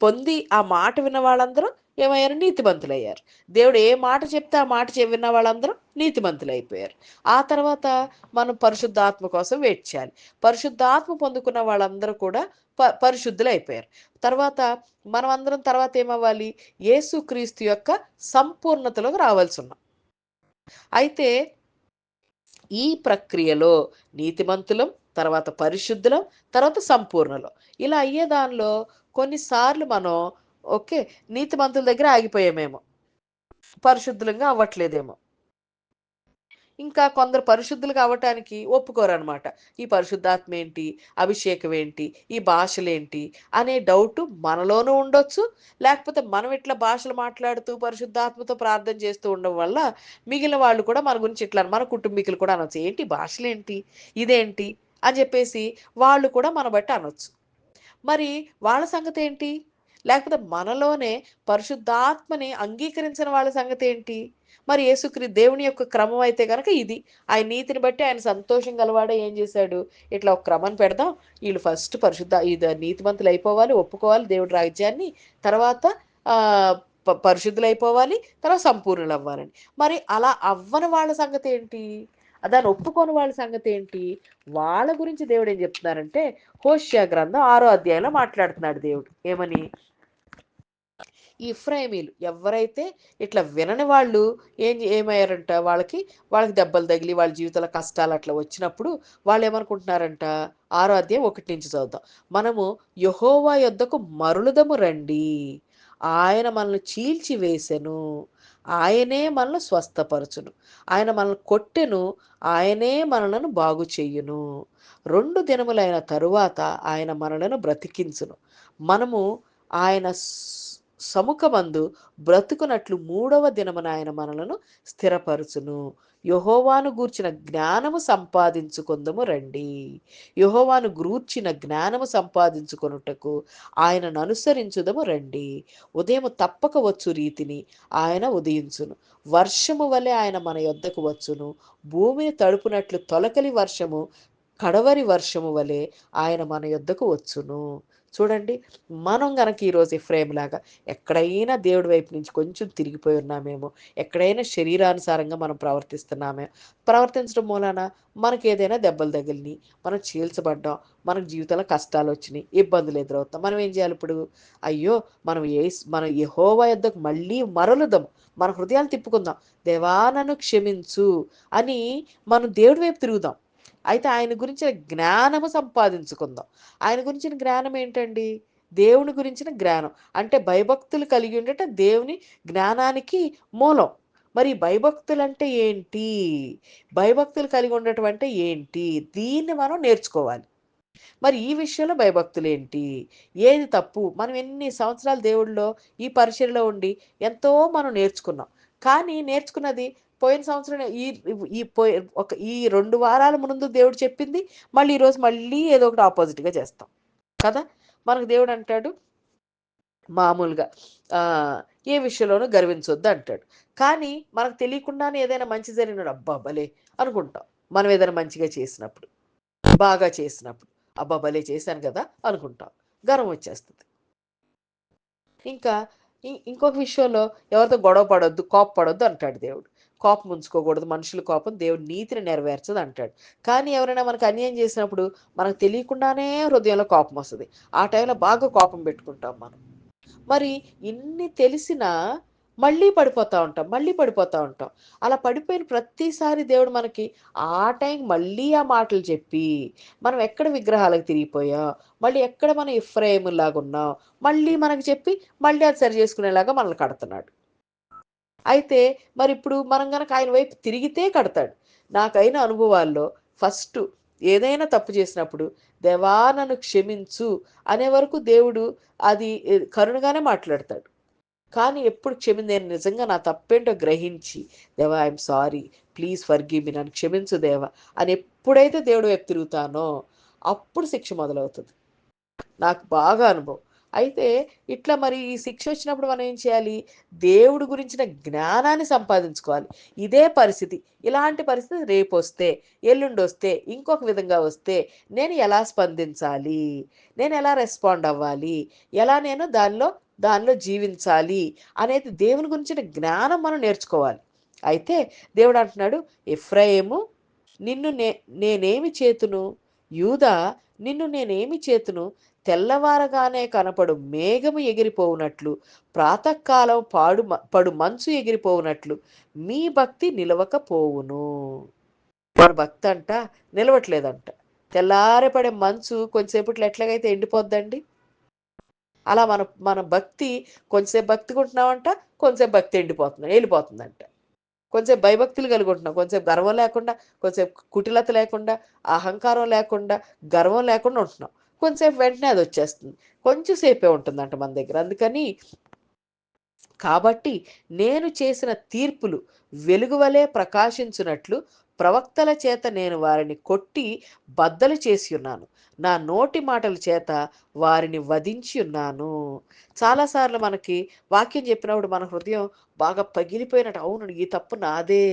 పొంది ఆ మాట విన్న వాళ్ళందరూ ఏమయ్యారు, నీతిమంతులయ్యారు. దేవుడు ఏ మాట చెప్తే ఆ మాట విన్న వాళ్ళందరూ నీతిమంతులు అయిపోయారు. ఆ తర్వాత మనం పరిశుద్ధాత్మ కోసం వెయిట్ చేయాలి. పరిశుద్ధాత్మ పొందుకున్న వాళ్ళందరూ కూడా పరిశుద్ధులు అయిపోయారు. తర్వాత మనం అందరం తర్వాత ఏమవ్వాలి, యేసుక్రీస్తు యొక్క సంపూర్ణతలోకి రావాల్సి ఉన్నాం. అయితే ఈ ప్రక్రియలో నీతిమంతులం, తర్వాత పరిశుద్ధులం, తర్వాత సంపూర్ణలం, ఇలా అయ్యే దానిలో కొన్నిసార్లు మనం ఓకే నీతిమంతుల దగ్గర ఆగిపోయామేమో, పరిశుద్ధులంగా అవ్వట్లేదేమో. ఇంకా కొందరు పరిశుద్ధులుగా అవ్వటానికి ఒప్పుకోరనమాట. ఈ పరిశుద్ధాత్మ ఏంటి, అభిషేకం ఏంటి, ఈ భాషలేంటి అనే డౌట్ మనలోనూ ఉండొచ్చు. లేకపోతే మనం ఇట్లా భాషలు మాట్లాడుతూ పరిశుద్ధాత్మతో ప్రార్థన చేస్తూ ఉండడం వల్ల మిగిలిన వాళ్ళు కూడా మన గురించి ఇట్లా, మన కుటుంబీకులు కూడా అనొచ్చు, ఏంటి భాషలేంటి, ఇదేంటి అని చెప్పేసి వాళ్ళు కూడా మన బట్టి అనొచ్చు. మరి వాళ్ళ సంగతి ఏంటి? లేకపోతే మనలోనే పరిశుద్ధాత్మని అంగీకరించిన వాళ్ళ సంగతి ఏంటి? మరి దేవుని యొక్క క్రమం అయితే గనక ఇది. ఆయన నీతిని బట్టి ఆయన సంతోషం గలవాడే ఏం చేశాడు, ఇట్లా ఒక క్రమం పెడదాం, వీళ్ళు ఫస్ట్ ఇది నీతిమంతులు అయిపోవాలి, ఒప్పుకోవాలి దేవుడి రాజ్యాన్ని, తర్వాత పరిశుద్ధులు అయిపోవాలి, తర్వాత సంపూర్ణులు అవ్వాలని. మరి అలా అవ్వని వాళ్ళ సంగతి ఏంటి, దాన్ని ఒప్పుకోని వాళ్ళ సంగతి ఏంటి, వాళ్ళ గురించి దేవుడు ఏం చెప్తున్నారంటే, హోషేయ గ్రంథం 6వ అధ్యాయంలో మాట్లాడుతున్నాడు దేవుడు. ఏమని, ఈ ఇఫ్రాయిమీలు ఎవరైతే ఇట్లా వినని వాళ్ళు ఏమయ్యారంట, వాళ్ళకి దెబ్బలు తగిలి వాళ్ళ జీవితంలో కష్టాలు అట్లా వచ్చినప్పుడు వాళ్ళు ఏమనుకుంటున్నారంట, 6వ అధ్యాయం 1 నుంచి చదువుతాం, మనము యెహోవా యొద్దకు మరులుదము రండి, ఆయన మనల్ని చీల్చి వేసెను, ఆయనే మనల్ని స్వస్థపరచును. ఆయన మనల్ని కొట్టెను, ఆయనే మనలను బాగు చెయ్యును. 2 దినములైన తరువాత ఆయన మనలను బ్రతికించును. మనము ఆయన సముఖమందు బ్రతుకునట్లు 3వ దినమున ఆయన మనలను స్థిరపరచును. యెహోవాను గూర్చిన జ్ఞానము సంపాదించుకొందుము రండి. యెహోవాను గూర్చిన జ్ఞానము సంపాదించుకొనుటకు ఆయనను అనుసరించుదము రండి. ఉదయము తప్పక వచ్చు రీతిని ఆయన ఉదయించును. వర్షము వలె ఆయన మన యొద్దకు వచ్చును. భూమిని తడుపునట్లు తొలకరి వర్షము, కడవరి వర్షము వలె ఆయన మన యొద్దకు వచ్చును. చూడండి, మనం గనక ఈరోజు ఎఫ్రాయిం లాగా ఎక్కడైనా దేవుడి వైపు నుంచి కొంచెం తిరిగిపోయి ఉన్నామేమో, ఎక్కడైనా శరీరానుసారంగా మనం ప్రవర్తించడం మూలాన మనకి ఏదైనా దెబ్బలు తగిలినాయి, మనం చీల్చబడ్డాం, మనకు జీవితంలో కష్టాలు వచ్చినాయి, ఇబ్బందులు ఎదురవుతాం. మనం ఏం చేయాలి ఇప్పుడు? అయ్యో, మనం యెహోవా యొద్దకు మళ్ళీ మరలుదాం, మన హృదయాలు తిప్పుకుందాం. దేవా నన్ను క్షమించు అని మనం దేవుడి వైపు తిరుగుదాం. అయితే ఆయన గురించిన జ్ఞానము సంపాదించుకుందాం. ఆయన గురించిన జ్ఞానం ఏంటండి? దేవుని గురించిన జ్ఞానం. అంటే భయభక్తులు కలిగి ఉండట దేవుని జ్ఞానానికి మూలం. మరి భయభక్తులు అంటే ఏంటి? భయభక్తులు కలిగి ఉండటం అంటే ఏంటి? దీన్ని మనం నేర్చుకోవాలి. మరి ఈ విషయంలో భయభక్తులేంటి? ఏది తప్పు? మనం ఎన్ని సంవత్సరాలు దేవుడిలో ఈ పరిచర్యలో ఉండి ఎంతో మనం నేర్చుకున్నాం. కానీ నేర్చుకున్నది పోయిన సంవత్సరం ఈ 2 వారాల ముందు దేవుడు చెప్పింది మళ్ళీ ఈరోజు మళ్ళీ ఏదో ఒకటి ఆపోజిట్‌గా చేస్తాం కదా! మనకు దేవుడు అంటాడు మామూలుగా ఏ విషయంలోనూ గర్వించొద్దు అంటాడు. కానీ మనకు తెలియకుండానే ఏదైనా మంచి జరిగినప్పుడు అబ్బా! భలే అనుకుంటాం. మనం ఏదైనా మంచిగా చేసినప్పుడు, బాగా చేసినప్పుడు. అబ్బా! భలే చేశాను కదా! అనుకుంటాం. గర్వం వచ్చేస్తది. ఇంకా ఇంకొక విషయంలో ఎవరితో గొడవ పడొద్దు, కోప్పడొద్దు అంటాడు దేవుడు. కోపం ఉంచుకోకూడదు. మనుషుల కోపం దేవుడి నీతిని నెరవేర్చదు అంటాడు. కానీ ఎవరైనా మనకు అన్యాయం చేసినప్పుడు మనకు తెలియకుండానే హృదయంలో కోపం వస్తది. ఆ టైంలో బాగా కోపం పెట్టుకుంటాం మనం. మరి ఇన్ని తెలిసినా మళ్ళీ పడిపోతా ఉంటాం. మళ్ళీ పడిపోతా ఉంటాం. అలా పడిపోయిన ప్రతిసారి దేవుడు మనకి ఆ టైంకి మళ్ళీ ఆ మాటలు చెప్పి, మనం ఎక్కడ విగ్రహాలకు తిరిగిపోయాం, మళ్ళీ ఎక్కడ మనం ఎఫ్రాయిములాగా ఉన్నాం, మళ్ళీ మనకు చెప్పి మళ్ళీ అది సరి చేసుకునేలాగా మనల్ని కడతన్నాడు. అయితే మరిప్పుడు మనం గనక ఆయన వైపు తిరిగితే కడతాడు. నాకైన అనుభవాల్లో ఫస్టు ఏదైనా తప్పు చేసినప్పుడు, దేవా నన్ను క్షమించు అనే వరకు దేవుడు అది కరుణగానే మాట్లాడతాడు. కానీ ఎప్పుడు నేను నిజంగా నా తప్పేంటో గ్రహించి, దేవా I'm sorry, please forgive me, నన్ను క్షమించు దేవా అని ఎప్పుడైతే దేవుడి వైపు తిరుగుతానో అప్పుడు శిక్ష మొదలవుతుంది. నాకు బాగా అనుభవం. అయితే ఇట్లా మరి ఈ శిక్ష వచ్చినప్పుడు మనం ఏం చేయాలి? దేవుడి గురించిన జ్ఞానాన్ని సంపాదించుకోవాలి. ఇదే పరిస్థితి, ఇలాంటి పరిస్థితి రేపొస్తే, ఎల్లుండొస్తే, ఇంకొక విధంగా వస్తే నేను ఎలా స్పందించాలి? నేను ఎలా రెస్పాండ్ అవ్వాలి? ఎలా నేను దానిలో జీవించాలి అనేది దేవుని గురించిన జ్ఞానం మనం నేర్చుకోవాలి. అయితే దేవుడు అంటున్నాడు, ఎఫ్రాయిము నిన్ను నేనేమి చేతును? యూదా నిన్ను నేనేమి చేతును? తెల్లవారగానే కనపడు మేఘము ఎగిరిపోవునట్లు, ప్రాతకాలం పడు మంచు ఎగిరిపోవునట్లు మీ భక్తి నిలవకపోవును. మన భక్తి అంట నిలవట్లేదంట. తెల్లారే పడే మంచు కొంచెంసేపట్లో ఎట్లాగైతే ఎండిపోద్దండి, అలా మన మన భక్తి కొంచెంసేపు భక్తిగా ఉంటున్నామంట, కొంచెంసేపు భక్తి వెళ్ళిపోతుందంట. కొంచెంసేపు భయభక్తులు కలిగి ఉంటున్నాం, కొంచెంసేపు గర్వం లేకుండా, కొంచెంసేపు కుటిలత లేకుండా, అహంకారం లేకుండా, గర్వం లేకుండా ఉంటున్నాం. కొంచెంసేపు వెంటనే అది వచ్చేస్తుంది. కొంచెం సేపే ఉంటుందంట మన దగ్గర. అందుకని కాబట్టి నేను చేసిన తీర్పులు వెలుగువలే ప్రకాశించునట్లు ప్రవక్తల చేత నేను వారిని కొట్టి బద్దలు చేసి ఉన్నాను. నా నోటి మాటల చేత వారిని వధించి ఉన్నాను. చాలాసార్లు మనకి వాక్యం చెప్పినప్పుడు మన హృదయం బాగా పగిలిపోయినట్టు, అవును ఈ తప్పు నాదే,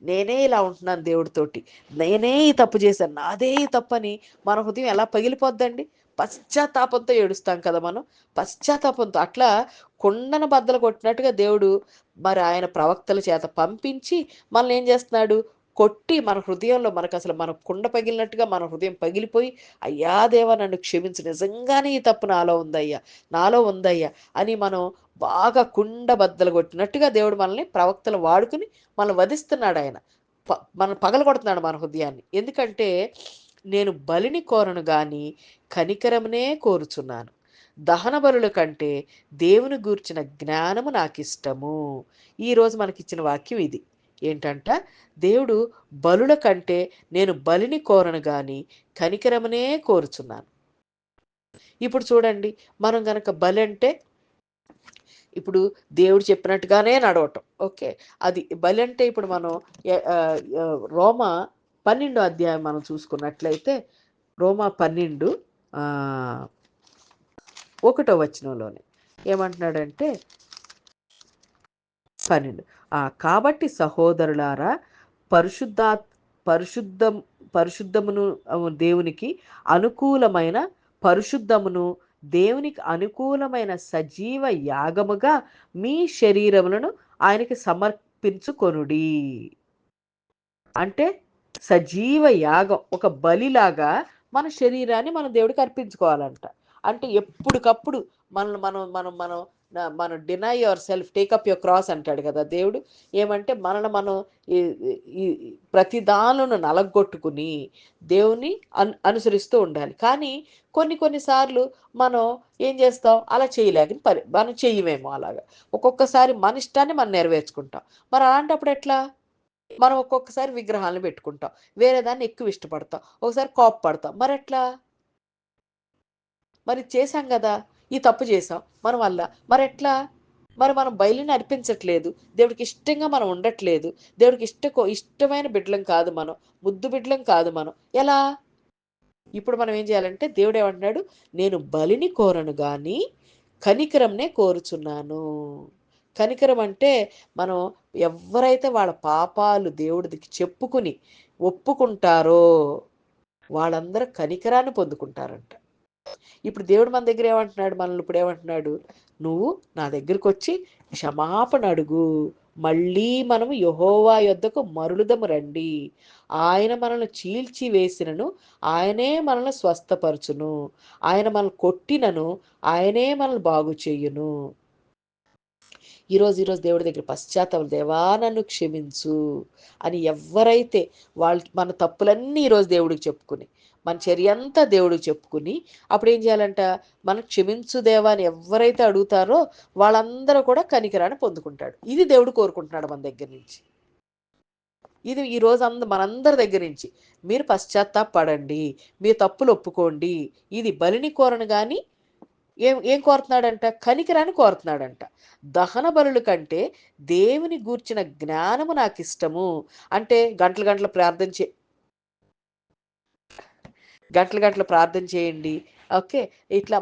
నేనే ఇలా ఉంటున్నాను దేవుడితోటి, నేనే ఈ తప్పు చేశాను, నాదే ఈ తప్పని మన హృదయం ఎలా పగిలిపోద్దండి. పశ్చాత్తాపంతో ఏడుస్తాం కదా మనం. పశ్చాత్తాపంతో అట్లా కుండను బద్దలు కొట్టినట్టుగా దేవుడు మరి ఆయన ప్రవక్తల చేత పంపించి మనల్ని ఏం చేస్తున్నాడు? కొట్టి మన హృదయంలో మనకు అసలు మన కుండ పగిలినట్టుగా మన హృదయం పగిలిపోయి, అయ్యా దేవా నన్ను క్షమించు, నిజంగానే ఈ తప్పు నాలో ఉందయ్యా అని మనం బాగా కుండ బద్దలు కొట్టినట్టుగా దేవుడు మనల్ని ప్రవక్తలు వాడుకుని మనల్ని వధిస్తున్నాడు ఆయన. మనం పగలగొడుతున్నాడు మన హృదయాన్ని. ఎందుకంటే నేను బలిని కోరను గాని కనికరమునే కోరుచున్నాను. దహన బలుల కంటే దేవుని గూర్చిన జ్ఞానము నాకు ఇష్టము. ఈరోజు మనకిచ్చిన వాక్యం ఇది ఏంటంట, దేవుడు బలుల కంటే నేను బలిని కోరను గాని కనికరమనే కోరుచున్నాను. ఇప్పుడు చూడండి, మనం గనక బలి అంటే ఇప్పుడు దేవుడు చెప్పినట్టుగానే నడవటం. ఓకే. అది బలి అంటే ఇప్పుడు మనం రోమ 12 అధ్యాయం మనం చూసుకున్నట్లయితే రోమ 12 ఒకటో వచనంలోనే ఏమంటున్నాడంటే 12 కాబట్టి సహోదరులారా పరిశుద్ధా పరిశుద్ధం పరిశుద్ధమును దేవునికి అనుకూలమైన పరిశుద్ధమును దేవునికి అనుకూలమైన సజీవ యాగముగా మీ శరీరములను ఆయనకి సమర్పించుకొనుడి. అంటే సజీవ యాగం, ఒక బలిలాగా మన శరీరాన్ని మన దేవుడికి అర్పించుకోవాలంట. అంటే ఎప్పటికప్పుడు మనల్ని మనం మనం మనం మనం deny your self, take up your cross అంటాడు కదా దేవుడు. ఏమంటే మనల్ని మనం ప్రతి దానిలను నలగొట్టుకుని దేవుని అనుసరిస్తూ ఉండాలి. కానీ కొన్నిసార్లు మనం ఏం చేస్తాం, అలా చేయలేక మనం చెయ్యమేమో అలాగా. ఒక్కొక్కసారి మన ఇష్టాన్ని మనం నెరవేర్చుకుంటాం. మరి అలాంటప్పుడు ఎట్లా? మనం ఒక్కొక్కసారి విగ్రహాలను పెట్టుకుంటాం, వేరే దాన్ని ఎక్కువ ఇష్టపడతాం, ఒకసారి కోపపడతాం. మరి ఎట్లా? మరి చేశాం కదా, ఈ తప్పు చేసాం మన వల్ల, మరి ఎట్లా? మరి మనం బయలుని అర్పించట్లేదు, దేవుడికి ఇష్టంగా మనం ఉండట్లేదు, దేవుడికి ఇష్టమైన బిడ్డలం కాదు, మనం ముద్దు బిడ్డలం కాదు మనం. ఎలా? ఇప్పుడు మనం ఏం చేయాలంటే, దేవుడు ఏమంటున్నాడు, నేను బలిని కోరను గాని కనికరంనే కోరుచున్నాను. కనికరం అంటే మనం ఎవరైతే వాళ్ళ పాపాలు దేవుడికి చెప్పుకుని ఒప్పుకుంటారో వాళ్ళందరూ కనికరాన్ని పొందుకుంటారంట. ఇప్పుడు దేవుడు మన దగ్గర ఏమంటున్నాడు, మనల్ని ఇప్పుడు ఏమంటున్నాడు, నువ్వు నా దగ్గరికి వచ్చి క్షమాపణ అడుగు, మళ్ళీ మనము యెహోవా యొద్దకు మరులుదము రండి. ఆయన మనల్ని చీల్చి వేసినను ఆయనే మనల్ని స్వస్థపరచును, ఆయన మనల్ని కొట్టినను ఆయనే మనల్ని బాగు చేయును. ఈరోజు దేవుడి దగ్గర పశ్చాత్తాపం, దేవా నన్ను క్షమించు అని ఎవరైతే మన తప్పులన్నీ ఈరోజు దేవుడికి చెప్పుకుని, మన చర్య అంతా దేవుడికి చెప్పుకుని, అప్పుడు ఏం చేయాలంట, మనం క్షమించు దేవా అని ఎవరైతే అడుగుతారో వాళ్ళందరూ కూడా కనికరాన్ని పొందుకుంటాడు. ఇది దేవుడు కోరుకుంటున్నాడు మన దగ్గర నుంచి. ఇది ఈరోజు మనందరి దగ్గర నుంచి మీరు పశ్చాత్తాపడండి, మీ తప్పులు ఒప్పుకోండి. ఇది బలిని కోరను కానీ ఏం కోరుతున్నాడంట, కనికరాన్ని కోరుతున్నాడంట. దహన బలుల కంటే దేవుని గూర్చిన జ్ఞానము నాకు ఇష్టము. అంటే గంటలు ప్రార్థన చేయండి. ఓకే. ఇట్లా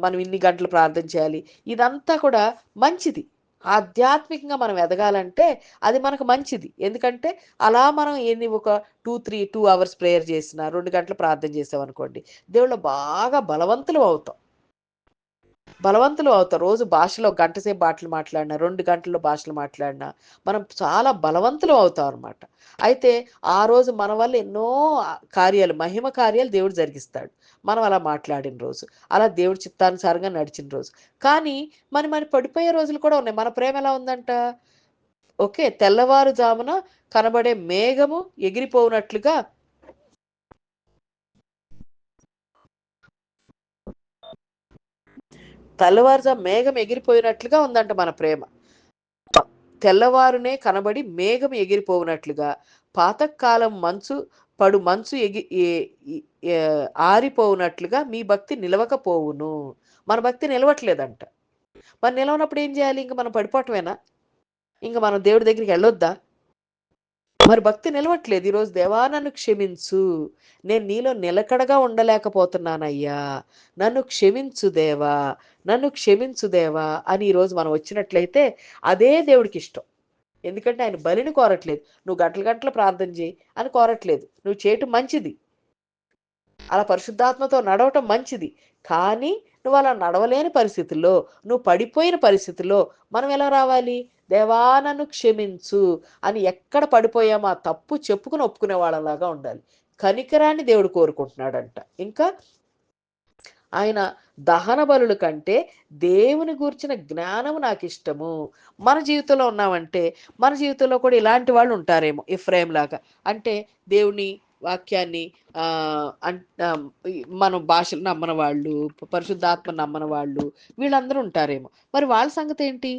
మనం ఇన్ని గంటలు ప్రార్థన చేయాలి. ఇదంతా కూడా మంచిది. ఆధ్యాత్మికంగా మనం ఎదగాలంటే అది మనకు మంచిది. ఎందుకంటే అలా మనం ఒక 2 అవర్స్ ప్రేయర్ చేసినా, 2 గంటలు ప్రార్థన చేసామనుకోండి, దేవుళ్ళు బాగా బలవంతులు అవుతాం. రోజు భాషలో గంట సేపు మాట్లాడినా, 2 గంటల్లో భాషలు మాట్లాడినా మనం చాలా బలవంతులు అవుతాం అనమాట. అయితే ఆ రోజు మన వల్ల ఎన్నో మహిమ కార్యాలు దేవుడు జరిగిస్తాడు, మనం అలా మాట్లాడిన రోజు, అలా దేవుడి చిత్తానుసారంగా నడిచిన రోజు. కానీ మరి పడిపోయే రోజులు కూడా ఉన్నాయి. మన ప్రేమ ఎలా ఉందంట, ఓకే, తెల్లవారుజామున కనబడే మేఘము ఎగిరిపోనట్లుగా మేఘం ఎగిరిపోయినట్లుగా ఉందంట మన ప్రేమ. తెల్లవారునే కనబడి మేఘం ఎగిరిపోవునట్లుగా, పాతకాలం మంచు ఆరిపోవునట్లుగా మీ భక్తి నిలవకపోవును. మన భక్తి నిలవట్లేదంట. మరి నిలవనప్పుడు ఏం చేయాలి? ఇంక మనం పడిపోవటమేనా? ఇంక మనం దేవుడి దగ్గరికి వెళ్ళొద్దా? మరి భక్తి నిలవట్లేదు. ఈరోజు దేవా నన్ను క్షమించు, నేను నీలో నిలకడగా ఉండలేకపోతున్నానయ్యా, నన్ను క్షమించు దేవా, నన్ను క్షమించు దేవా అని ఈరోజు మనం వచ్చినట్లయితే అదే దేవుడికి ఇష్టం. ఎందుకంటే ఆయన బలిని కోరట్లేదు, నువ్వు గంటలు ప్రార్థన చేయి అని కోరట్లేదు. నువ్వు చేయటం మంచిది, అలా పరిశుద్ధాత్మతో నడవటం మంచిది. కానీ నువ్వు అలా నడవలేని పరిస్థితుల్లో, నువ్వు పడిపోయిన పరిస్థితుల్లో మనం ఎలా రావాలి? దేవా నన్ను క్షమించు అని ఎక్కడ పడిపోయామో ఆ తప్పు చెప్పుకుని ఒప్పుకునే వాళ్ళలాగా ఉండాలి. కనికరాన్ని దేవుడు కోరుకుంటున్నాడంట. ఇంకా ఆయన దహన బలుల కంటే దేవుని గూర్చిన జ్ఞానము నాకు ఇష్టము. మన జీవితంలో ఉన్నామంటే మన జీవితంలో కూడా ఇలాంటి వాళ్ళు ఉంటారేమో, ఎఫ్రాయిం లాగా. అంటే దేవుని వాక్యాన్ని మనం భాషలు నమ్మని వాళ్ళు, పరిశుద్ధాత్మ నమ్మని వాళ్ళు, వీళ్ళందరూ ఉంటారేమో. మరి వాళ్ళ సంగతి ఏంటి?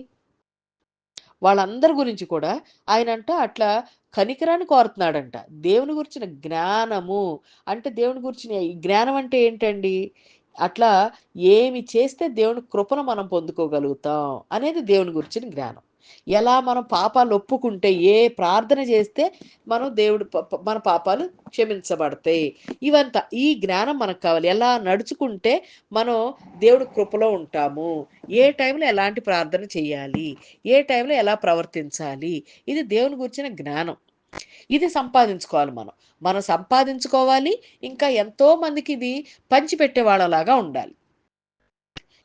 వాళ్ళందరి గురించి కూడా ఆయనంట అట్లా కనికరాన్ని కోరుతున్నాడంట. దేవుని గురించిన జ్ఞానము అంటే, దేవుని గురించిన ఈ జ్ఞానం అంటే ఏంటండి? అట్లా ఏమి చేస్తే దేవుని కృపను మనం పొందుకోగలుగుతాం అనేది దేవుని గురించిన జ్ఞానం. ఎలా మనం పాపాలు ఒప్పుకుంటే, ఏ ప్రార్థన చేస్తే మనం దేవుడు మన పాపాలు క్షమించబడతాయి. ఇవంతా ఈ జ్ఞానం మనకు కావాలి. ఎలా నడుచుకుంటే మనం దేవుడి కృపలో ఉంటాము, ఏ టైంలో ఎలాంటి ప్రార్థన చేయాలి, ఏ టైంలో ఎలా ప్రవర్తించాలి, ఇది దేవుని గురించిన జ్ఞానం. ఇది సంపాదించుకోవాలి మనం. మనం సంపాదించుకోవాలి. ఇంకా ఎంతో మందికి ఇది పంచిపెట్టే వాళ్ళలాగా ఉండాలి.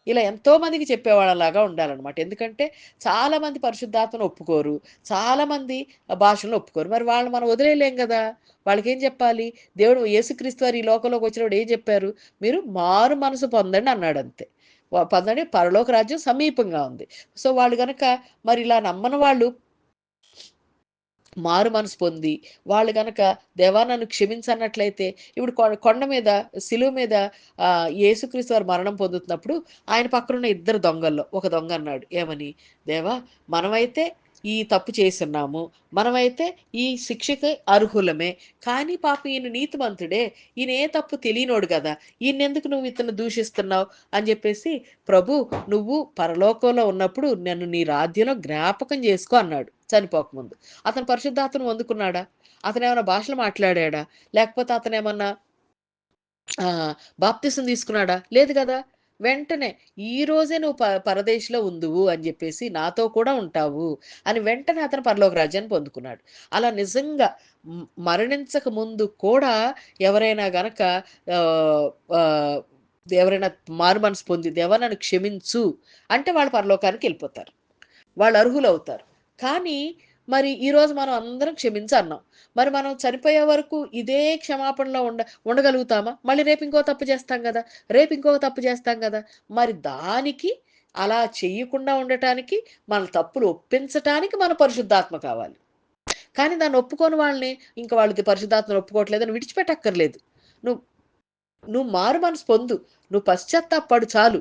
ఇలా ఎంతో మందికి చెప్పేవాళ్ళలాగా ఉండాలన్నమాట. ఎందుకంటే చాలామంది పరిశుద్ధాత్మను ఒప్పుకోరు. చాలామంది భాషలను ఒప్పుకోరు. మరి వాళ్ళని మనం వదిలేయలేం గదా! వాళ్ళకేం చెప్పాలి? దేవుడు యేసుక్రీస్తు వారు ఈ లోకంలోకి వచ్చినప్పుడు ఏం చెప్పారు? మీరు మారు మనసు పొందండి అన్నాడంతే. పొందండి, పరలోక రాజ్యం సమీపంగా ఉంది. సో, వాళ్ళు గనక మరి ఇలా నమ్మని వాళ్ళు మారు మనసు పొంది, వాళ్ళు గనక దేవా నన్ను క్షమించన్నట్లయితే, ఇప్పుడు కొండ మీద, శిలువ మీద యేసుక్రీస్తు వారు మరణం పొందుతున్నప్పుడు ఆయన పక్కనున్న ఇద్దరు దొంగల్లో ఒక దొంగ అన్నాడు ఏమని, దేవా మనమైతే ఈ తప్పు చేసున్నాము, మనమైతే ఈ శిక్షకి అర్హులమే, కానీ పాపం ఈయన నీతిమంతుడే, ఈయన ఏ తప్పు తెలియనోడు కదా, ఈయనెందుకు నువ్వు ఇతను దూషిస్తున్నావు అని చెప్పేసి, ప్రభు నువ్వు పరలోకంలో ఉన్నప్పుడు నన్ను నీ రాజ్యంలో జ్ఞాపకం చేసుకో అన్నాడు చనిపోకముందు. అతను పరిశుద్ధాత్మను పొందుకున్నాడా? అతనేమన్నా భాషలు మాట్లాడాడా? లేకపోతే అతనేమన్నా బాప్తిసం తీసుకున్నాడా? లేదు గదా! వెంటనే ఈ రోజే నువ్వు పరదేశంలో ఉందువు అని జెప్పేసి, నాతో కూడా ఉంటావు అని వెంటనే అతను పరలోక రాజ్యాన్ని పొందుకున్నాడు. అలా నిజంగా మరణించక ముందు కూడా ఎవరైనా గనక ఆహ్, ఆహ్, ఎవరైనా మారు మనసు పొంది, దేవా నన్ను క్షమించు అంటే వాళ్ళు పరలోకానికెళ్ళిపోతారు. వాళ్ళు అర్హులవుతారు. కానీ మరి ఈరోజు మనం అందరం క్షమించు అన్నాం. మరి మనం చనిపోయే వరకు ఇదే క్షమాపణలో ఉండగలుగుతామా? మళ్ళీ రేపు ఇంకో తప్పు చేస్తాం గదా! రేపు ఇంకో తప్పు చేస్తాం గదా! మరి దానికి అలా చెయ్యకుండా ఉండటానికి, మన తప్పులు ఒప్పించటానికి మన పరిశుద్ధాత్మ కావాలి. కానీ దాన్ని ఒప్పుకోని వాళ్ళని, ఇంక వాళ్ళు పరిశుద్ధాత్మను ఒప్పుకోవట్లేదని విడిచిపెట్టక్కర్లేదు. నువ్వు నువ్వు మారు మనసు పొందు. నువ్వు పశ్చాత్తాపపడు చాలు.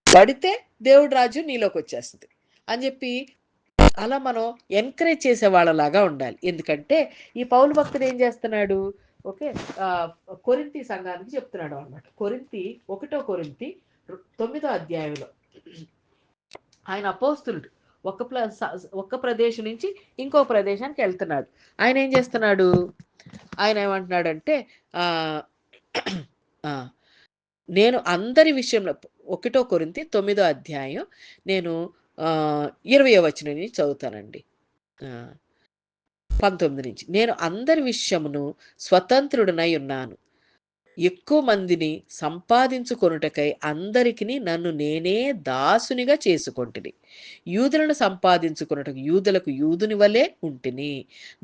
పడితే దేవుడి రాజ్యం నీలోకొచ్చేస్తది అని జెప్పి అలా మనం ఎంకరేజ్ చేసేవాళ్ళలాగా ఉండాలి. ఎందుకంటే ఈ పౌలు భక్తుడు ఏం చేస్తున్నాడు? ఓకే. ఆహ్, కొరింథీ సంఘానికి చెప్తున్నాడు అన్నమాట. కొరింథీ 9వ అధ్యాయంలో ఆయన అపోస్తలుడు. ఒక ప్రదేశం నుంచి ఇంకో ప్రదేశానికి వెళ్తున్నాడు. ఆయన ఏం చేస్తున్నాడు? ఆయన ఏమంటున్నాడంటే ఆహ్, ఆ! నేను అందరి విషయంలో 1 కొరింథీ 9వ అధ్యాయం నేను 20వ వచనం నుంచి చదువుతానండి. ఆ! 19 నుంచి. నేను అందరి విషయమును స్వతంత్రుడనై ఉన్నాను. ఎక్కువ మందిని సంపాదించుకొనుటకై అందరికిని నన్ను నేనే దాసునిగా చేసుకొంటిని. యూదులను సంపాదించుకొనుటకు యూదులకు యూదుని వలె ఉంటిని.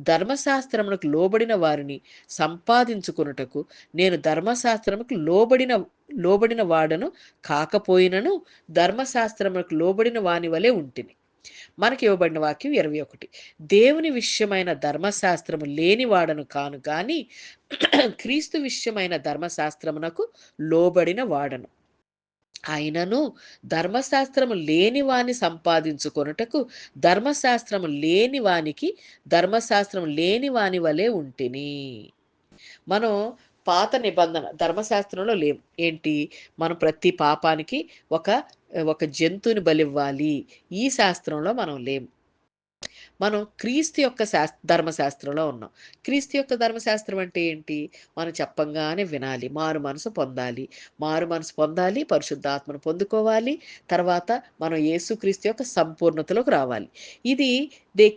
ధర్మశాస్త్రమునకు లోబడిన వారిని సంపాదించుకొనుటకు నేను ధర్మశాస్త్రముకు లోబడిన వాడను కాకపోయినను ధర్మశాస్త్రమునకు లోబడిన వాని వలె ఉంటిని. మనకి ఇవ్వబడిన వాక్యం 21. దేవుని విషయమైన ధర్మశాస్త్రము లేనివాడను కాను గాని క్రీస్తు విషయమైన ధర్మశాస్త్రమునకు లోబడిన వాడను. అయినను ధర్మశాస్త్రము లేని వాని సంపాదించుకొనుటకు ధర్మశాస్త్రము లేని వానికి ధర్మశాస్త్రం లేని వాని వలె ఉంటిని. మనం పాత నిబంధన ధర్మశాస్త్రంలో లేం. ఏంటి? మనం ప్రతి పాపానికి ఒక ఒక జంతువుని బలివ్వాలి. ఈ శాస్త్రంలో మనం లేము. మనం క్రీస్తు యొక్క ధర్మశాస్త్రంలో ఉన్నాం. క్రీస్తు యొక్క ధర్మశాస్త్రం అంటే ఏంటి? మనం చెప్పంగానే వినాలి. మారు మనసు పొందాలి. మారు మనసు పొందాలి, పరిశుద్ధాత్మను పొందుకోవాలి. తర్వాత మనం యేసుక్రీస్తు యొక్క సంపూర్ణతలోకి రావాలి. ఇది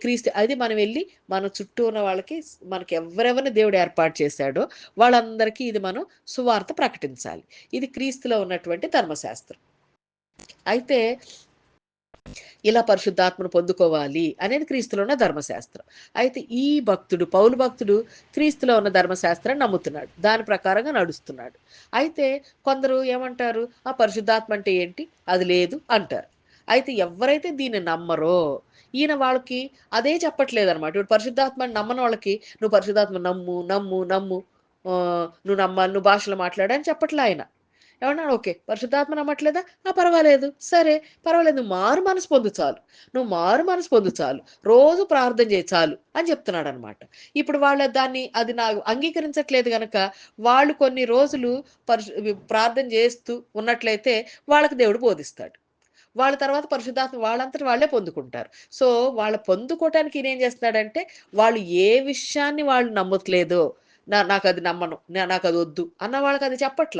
క్రీస్తు అది మనం వెళ్లి మన చుట్టూ ఉన్న వాళ్ళకి, మనకి ఎవరెవరిని దేవుడు ఏర్పాటు చేశాడో వాళ్ళందరికీ ఇది మనం సువార్త ప్రకటించాలి. ఇది క్రీస్తులో ఉన్నటువంటి ధర్మశాస్త్రం. అయితే ఇలా పరిశుద్ధాత్మను పొందుకోవాలి అనేది క్రీస్తులో ఉన్న ధర్మశాస్త్రం. అయితే ఈ పౌలు భక్తుడు క్రీస్తులో ఉన్న ధర్మశాస్త్రాన్ని నమ్ముతున్నాడు. దాని ప్రకారంగా నడుస్తున్నాడు. అయితే కొందరు ఏమంటారు? ఆ పరిశుద్ధాత్మ అంటే ఏంటి? అది లేదు అంటారు. అయితే ఎవరైతే దీన్ని నమ్మరో, ఈయన వాళ్ళకి అదే చెప్పట్లేదనమాట. ఇప్పుడు పరిశుద్ధాత్మని నమ్మని వాళ్ళకి నువ్వు పరిశుద్ధాత్మని నమ్ము, నమ్ము, నమ్ము, నువ్వు నమ్మాలి, నువ్వు భాషలో మాట్లాడు అని చెప్పట్లే ఆయన. ఏమన్నాడు, ఓకే. పరిశుద్ధాత్మ నమ్మట్లేదా? ఆ! పర్వాలేదు. సరే, పర్వాలేదు. నువ్వు మారు మనసు పొందు చాలు. నువ్వు మారు మనసు పొందు చాలు. రోజు ప్రార్థన చేయి చాలు అని చెప్తున్నాడనమాట. ఇప్పుడు వాళ్ళ దాన్ని అది అంగీకరించట్లేదు గనక, వాళ్ళు కొన్ని రోజులు ప్రార్థన చేస్తూ ఉన్నట్లయితే వాళ్ళకి దేవుడు బోధిస్తాడు. వాళ్ళ తర్వాత పరిశుద్ధాత్మ వాళ్ళంతట వాళ్ళే పొందుకుంటారు. సో, పొందుకోవటానికి ఈయనేం చేస్తున్నాడంటే, వాళ్ళు ఏ విషయాన్ని వాళ్ళు నమ్మట్లేదో, నాకది నమ్మను, నాకదొద్దు అన్న వాళ్ళకది చెప్పట్ల.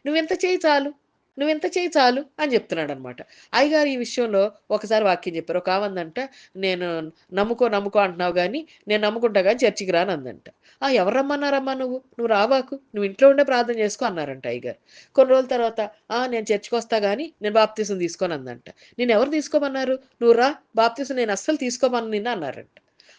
నువ్వింత చెయ్యి చాలు, నువ్వింత చెయ్యి చాలు అని జెప్తున్నాడనమాట. అయ్యగారు ఈ విషయంలో ఒకసారి వాక్యం జెప్పారు. ఒకామందంట, "నేను నమ్ముకో, నమ్ముకో అంటున్నావు గానీ, నేను నమ్ముకుంటా గానీ చర్చికి రానందంట." "ఆ! ఎవరు రమ్మన్నారమ్మా నువ్వు? నువ్వు రాబాకు. నువ్వు ఇంట్లో ఉండే ప్రార్థన జేసుకో" అన్నారంట అయ్యగారు. కొన్ని రోజుల తర్వాత, నేను చర్చికొస్తా గానీ, నేను బాప్తిసం తీసుకోనందంట." "నిన్నెవరు తీసుకోమన్నారు? నువ్వు రా, బాప్తిసం నేనస్సలు తీసుకోమనను నిన్ను" అన్నారంట.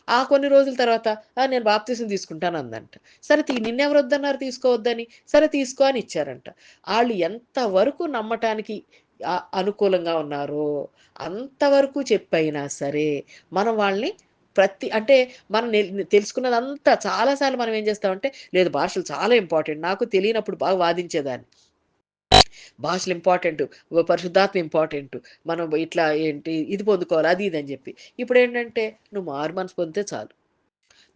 ఆ కొన్ని రోజుల తర్వాత, నేను బాప్తిసం తీసుకుంటానందంట. సరే నిన్నెవరొద్దన్నారు తీసుకోవద్దని? సరే తీసుకో అని ఇచ్చారంట. ఆళ్ళు ఎంత వరకు నమ్మటానికి అనుకూలంగా ఉన్నారో, అంతవరకు చెప్పైనా సరే, మనం వాళ్ళని అంటే మనం తెలుసుకున్నదంతా చాలా సార్లు మనం ఏం చేస్తామంటే, లేదు భాషలు చాలా ఇంపార్టెంట్. నాకు తెలియనప్పుడు బాగా వాదించేదాన్ని. భాషలు ఇంపార్టెంటు, పరిశుద్ధాత్మ ఇంపార్టెంటు. మనం ఇట్లా ఏంటి ఇది పొందుకోవాలి అది ఇది అని జెప్పి. ఇప్పుడేంటంటే, నువ్వు మారు మనసు పొందితే చాలు.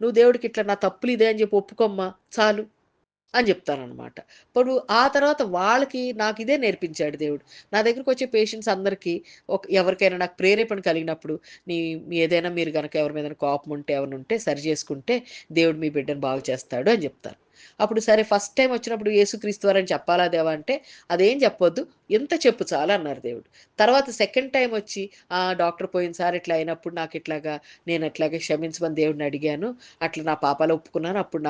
నువ్వు దేవుడికి ఇట్లా నా తప్పులు ఇదే అని చెప్పి ఒప్పుకోమ్మా చాలు అని చెప్తాననమాట. ఇప్పుడు ఆ తర్వాత వాళ్ళకి నాకిదే నేర్పించాడు దేవుడు. నా దగ్గరకొచ్చే పేషెంట్స్ అందరికీ ఎవరికైనా నాకు ప్రేరేపణ కలిగినప్పుడు, నీ మీ ఏదైనా మీరు గనక ఎవరి మీదైనా కోపం ఉంటే, ఏమైనా ఉంటే సరి చేసుకుంటే దేవుడు మీ బిడ్డని బాగు చేస్తాడు అని చెప్తాను. అప్పుడు సరే ఫస్ట్ టైమ్ వచ్చినప్పుడు యేసుక్రీస్తు వారని చెప్పాలా దేవా అంటే, అదేం చెప్పొద్దు. ఇంత చెప్పు చాలన్నారు దేవుడు. తర్వాత సెకండ్ టైమ్ వచ్చి, డాక్టర్ పోయినసారి ఇట్లా అయినప్పుడు నేను ఇట్లాగే క్షమించమని దేవుడిని అడిగాను. అట్లా నా పాపాలు ఒప్పుకున్నాను. అప్పుడు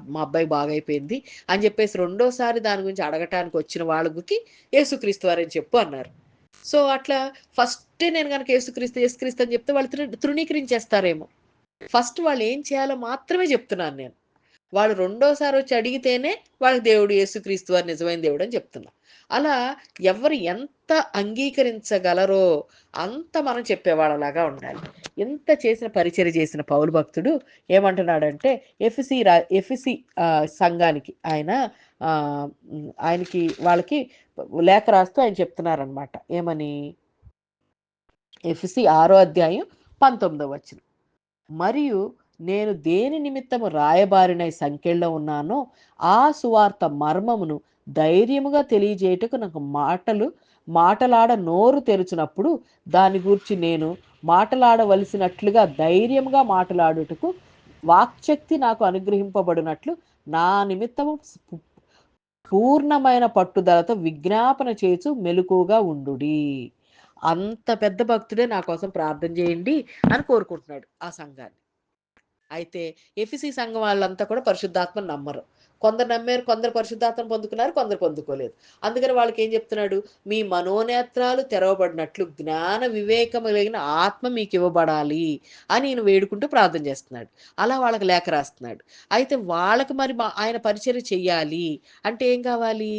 మా అబ్బాయి బాగైపోయింది అని చెప్పేసి రెండోసారి దాని గురించి అడగటానికి వచ్చిన వాళ్ళకి యేసుక్రీస్తు వారని చెప్పు అన్నారు. సో, అట్లా ఫస్టే నేను గనక యేసుక్రీస్తు అని చెప్తే వాళ్ళు తృణీకరించేస్తారేమో. ఫస్ట్ వాళ్ళు ఏం చేయాలో మాత్రమే చెప్తున్నాను నేను. వాళ్ళు రెండోసారొచ్చి అడిగితేనే వాళ్ళకి దేవుడు యేసుక్రీస్తు వారు నిజమైన దేవుడని చెప్తున్నా. అలా ఎవరు ఎంత అంగీకరించగలరో అంత మనం చెప్పేవాళ్ళలాగా ఉండాలి. ఎంత చేసిన పరిచర్య చేసిన పౌలు భక్తుడు ఏమంటున్నాడంటే, ఎఫెసీ సంఘానికి ఆయనకి వాళ్ళకి లేఖ రాస్తూ ఆయన చెప్తున్నారనమాట. ఏమని? ఎఫెసీ 6 అధ్యాయం 19 వచనం. మరియు నేను దేని నిమిత్తము రాయబారినై సంకెళ్ళలో ఉన్నానో ఆ సువార్త మర్మమును ధైర్యముగా తెలియజేయుటకు నాకు మాటలాడ నోరు తెరుచునప్పుడు దాని గూర్చి నేను మాటలాడవలసినట్లుగా ధైర్యముగా మాటలాడుటకు వాక్శక్తి నాకు అనుగ్రహింపబడినట్లు నా నిమిత్తము పూర్ణమైన పట్టుదలతో విజ్ఞాపన చేసు మెలకువగా ఉండుడి. అంత పెద్ద భక్తుడే నా కోసం ప్రార్థన చేయండి అని కోరుకుంటున్నాడు ఆ సంఘాన్ని. అయితే ఎఫెసీ సంఘం వాళ్ళంతా కూడా పరిశుద్ధాత్మను నమ్మరు. కొందరు నమ్మారు, కొందరు పరిశుద్ధాత్మను పొందుకున్నారు, కొందరు పొందుకోలేదు. అందుకని వాళ్ళకేం చెప్తున్నాడు? మీ మనోనేత్రాలు తెరవబడినట్లు జ్ఞాన వివేకము కలిగిన ఆత్మ మీకివ్వబడాలి అని ఈయన వేడుకుంటూ ప్రార్థన చేస్తున్నాడు. అలా వాళ్ళకి లేఖ రాస్తున్నాడు. అయితే వాళ్ళకి మరి ఆయన పరిచర్య చెయ్యాలి అంటే ఏం కావాలి?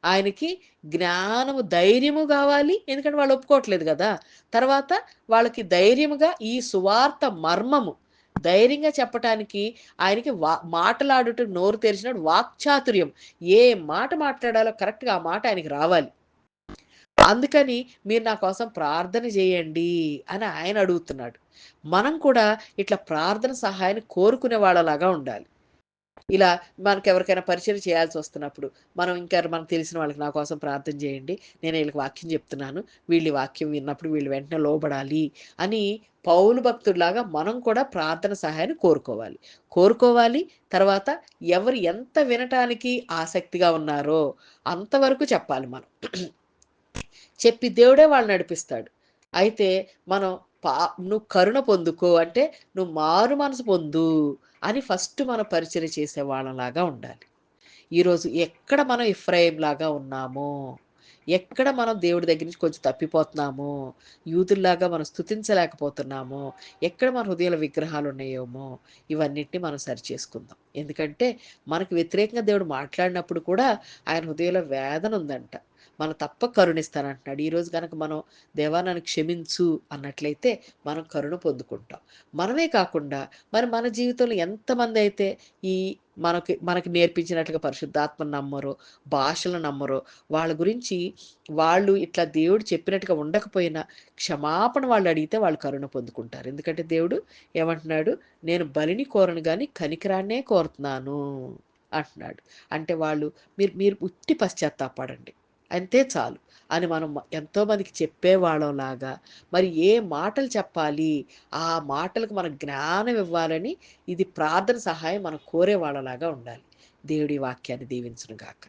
ఆయనకి జ్ఞానము, ధైర్యము గావాలి. ఎందుకంటే వాళ్ళు ఒప్పుకోవట్లేదు గదా! తర్వాత వాళ్ళకి ధైర్యముగా ఈ సువార్త మర్మము ధైర్యంగా చెప్పటానికి ఆయనకి మాటలాడుట నోరు తెరిచినప్పుడు వాక్చాతుర్యం. ఏ మాట మాట్లాడాలో కరెక్ట్‌గా ఆ మాట ఆయనకి రావాలి. అందుకని మీరు నా కోసం ప్రార్థన చేయండి అని ఆయన అడుగుతున్నాడు. మనం కూడా ఇట్లా ప్రార్థన సహాయాన్ని కోరుకునే వాళ్ళలాగా ఉండాలి. ఇలా మనకెవరికైనా పరిచయం చేయాల్సొస్తున్నప్పుడు, మనకు తెలిసిన వాళ్ళకి నా కోసం ప్రార్థన చేయండి. నేను ఈళ్ళకి వాక్యం చెప్తున్నాను. వీళ్ళు ఈ వాక్యం విన్నప్పుడు వీళ్ళు వెంటనే లోబడాలి అని పౌలు భక్తుడిలాగా మనం కూడా ప్రార్థన సహాయాన్ని కోరుకోవాలి. కోరుకోవాలి. తర్వాత ఎవరు ఎంత వినటానికి ఆసక్తిగా ఉన్నారో అంతవరకు చెప్పాలి మనం. చెప్పి దేవుడే వాళ్ళని నడిపిస్తాడు. అయితే మనం నువ్వు కరుణ పొందుకో అంటే, నువ్వు మారు మనసు పొందు అని ఫస్ట్ మనం పరిచర్య చేసే వాళ్ళలాగా ఉండాలి. ఈరోజు ఎక్కడ మనం ఎఫ్రాయిం లాగా ఉన్నామో, ఎక్కడ మనం దేవుడి దగ్గర నుంచి కొంచెం తప్పిపోతున్నామో, యూదుల్లాగా మనం స్తుతించలేకపోతున్నామో, ఎక్కడ మన హృదయాల విగ్రహాలు ఉన్నాయేమో, ఇవన్నిటిని మనం సరిచేసుకుందాం. ఎందుకంటే మనకు వ్యతిరేకంగా దేవుడు మాట్లాడినప్పుడు కూడా ఆయన హృదయంలో వేదన ఉందంట. మనం తప్పక కరుణిస్తానంటున్నాడు. ఈరోజు గనక మనం దేవా నన్ను క్షమించు అన్నట్లయితే మనం కరుణ పొందుకుంటాం. మనమే కాకుండా మరి మన జీవితంలో ఎంతమందైతే ఈ మనకి నేర్పించినట్లుగా పరిశుద్ధాత్మను నమ్మరో, భాషలను నమ్మరో, వాళ్ళ గురించి వాళ్ళు ఇట్లా దేవుడు చెప్పినట్టుగా ఉండకపోయినా క్షమాపణ వాళ్ళు అడిగితే వాళ్ళు కరుణ పొందుకుంటారు. ఎందుకంటే దేవుడు ఏమంటున్నాడు? నేను బలిని కోరను గాని కనికరాన్నే కోరుతున్నాను అంటున్నాడు. అంటే వాళ్ళు మీరు మీరు ఉట్టి పశ్చాత్తాపపడండి. అంతే చాలు అని మనం ఎంతోమందికి చెప్పేవాళ్ళంలాగా మరి ఏ మాటలు చెప్పాలి, ఆ మాటలకు మనం జ్ఞానం ఇవ్వాలని ఇది ప్రార్థన సహాయం మనం కోరేవాళ్ళలాగా ఉండాలి. దేవుడి వాక్యాన్ని దీవించును గాక.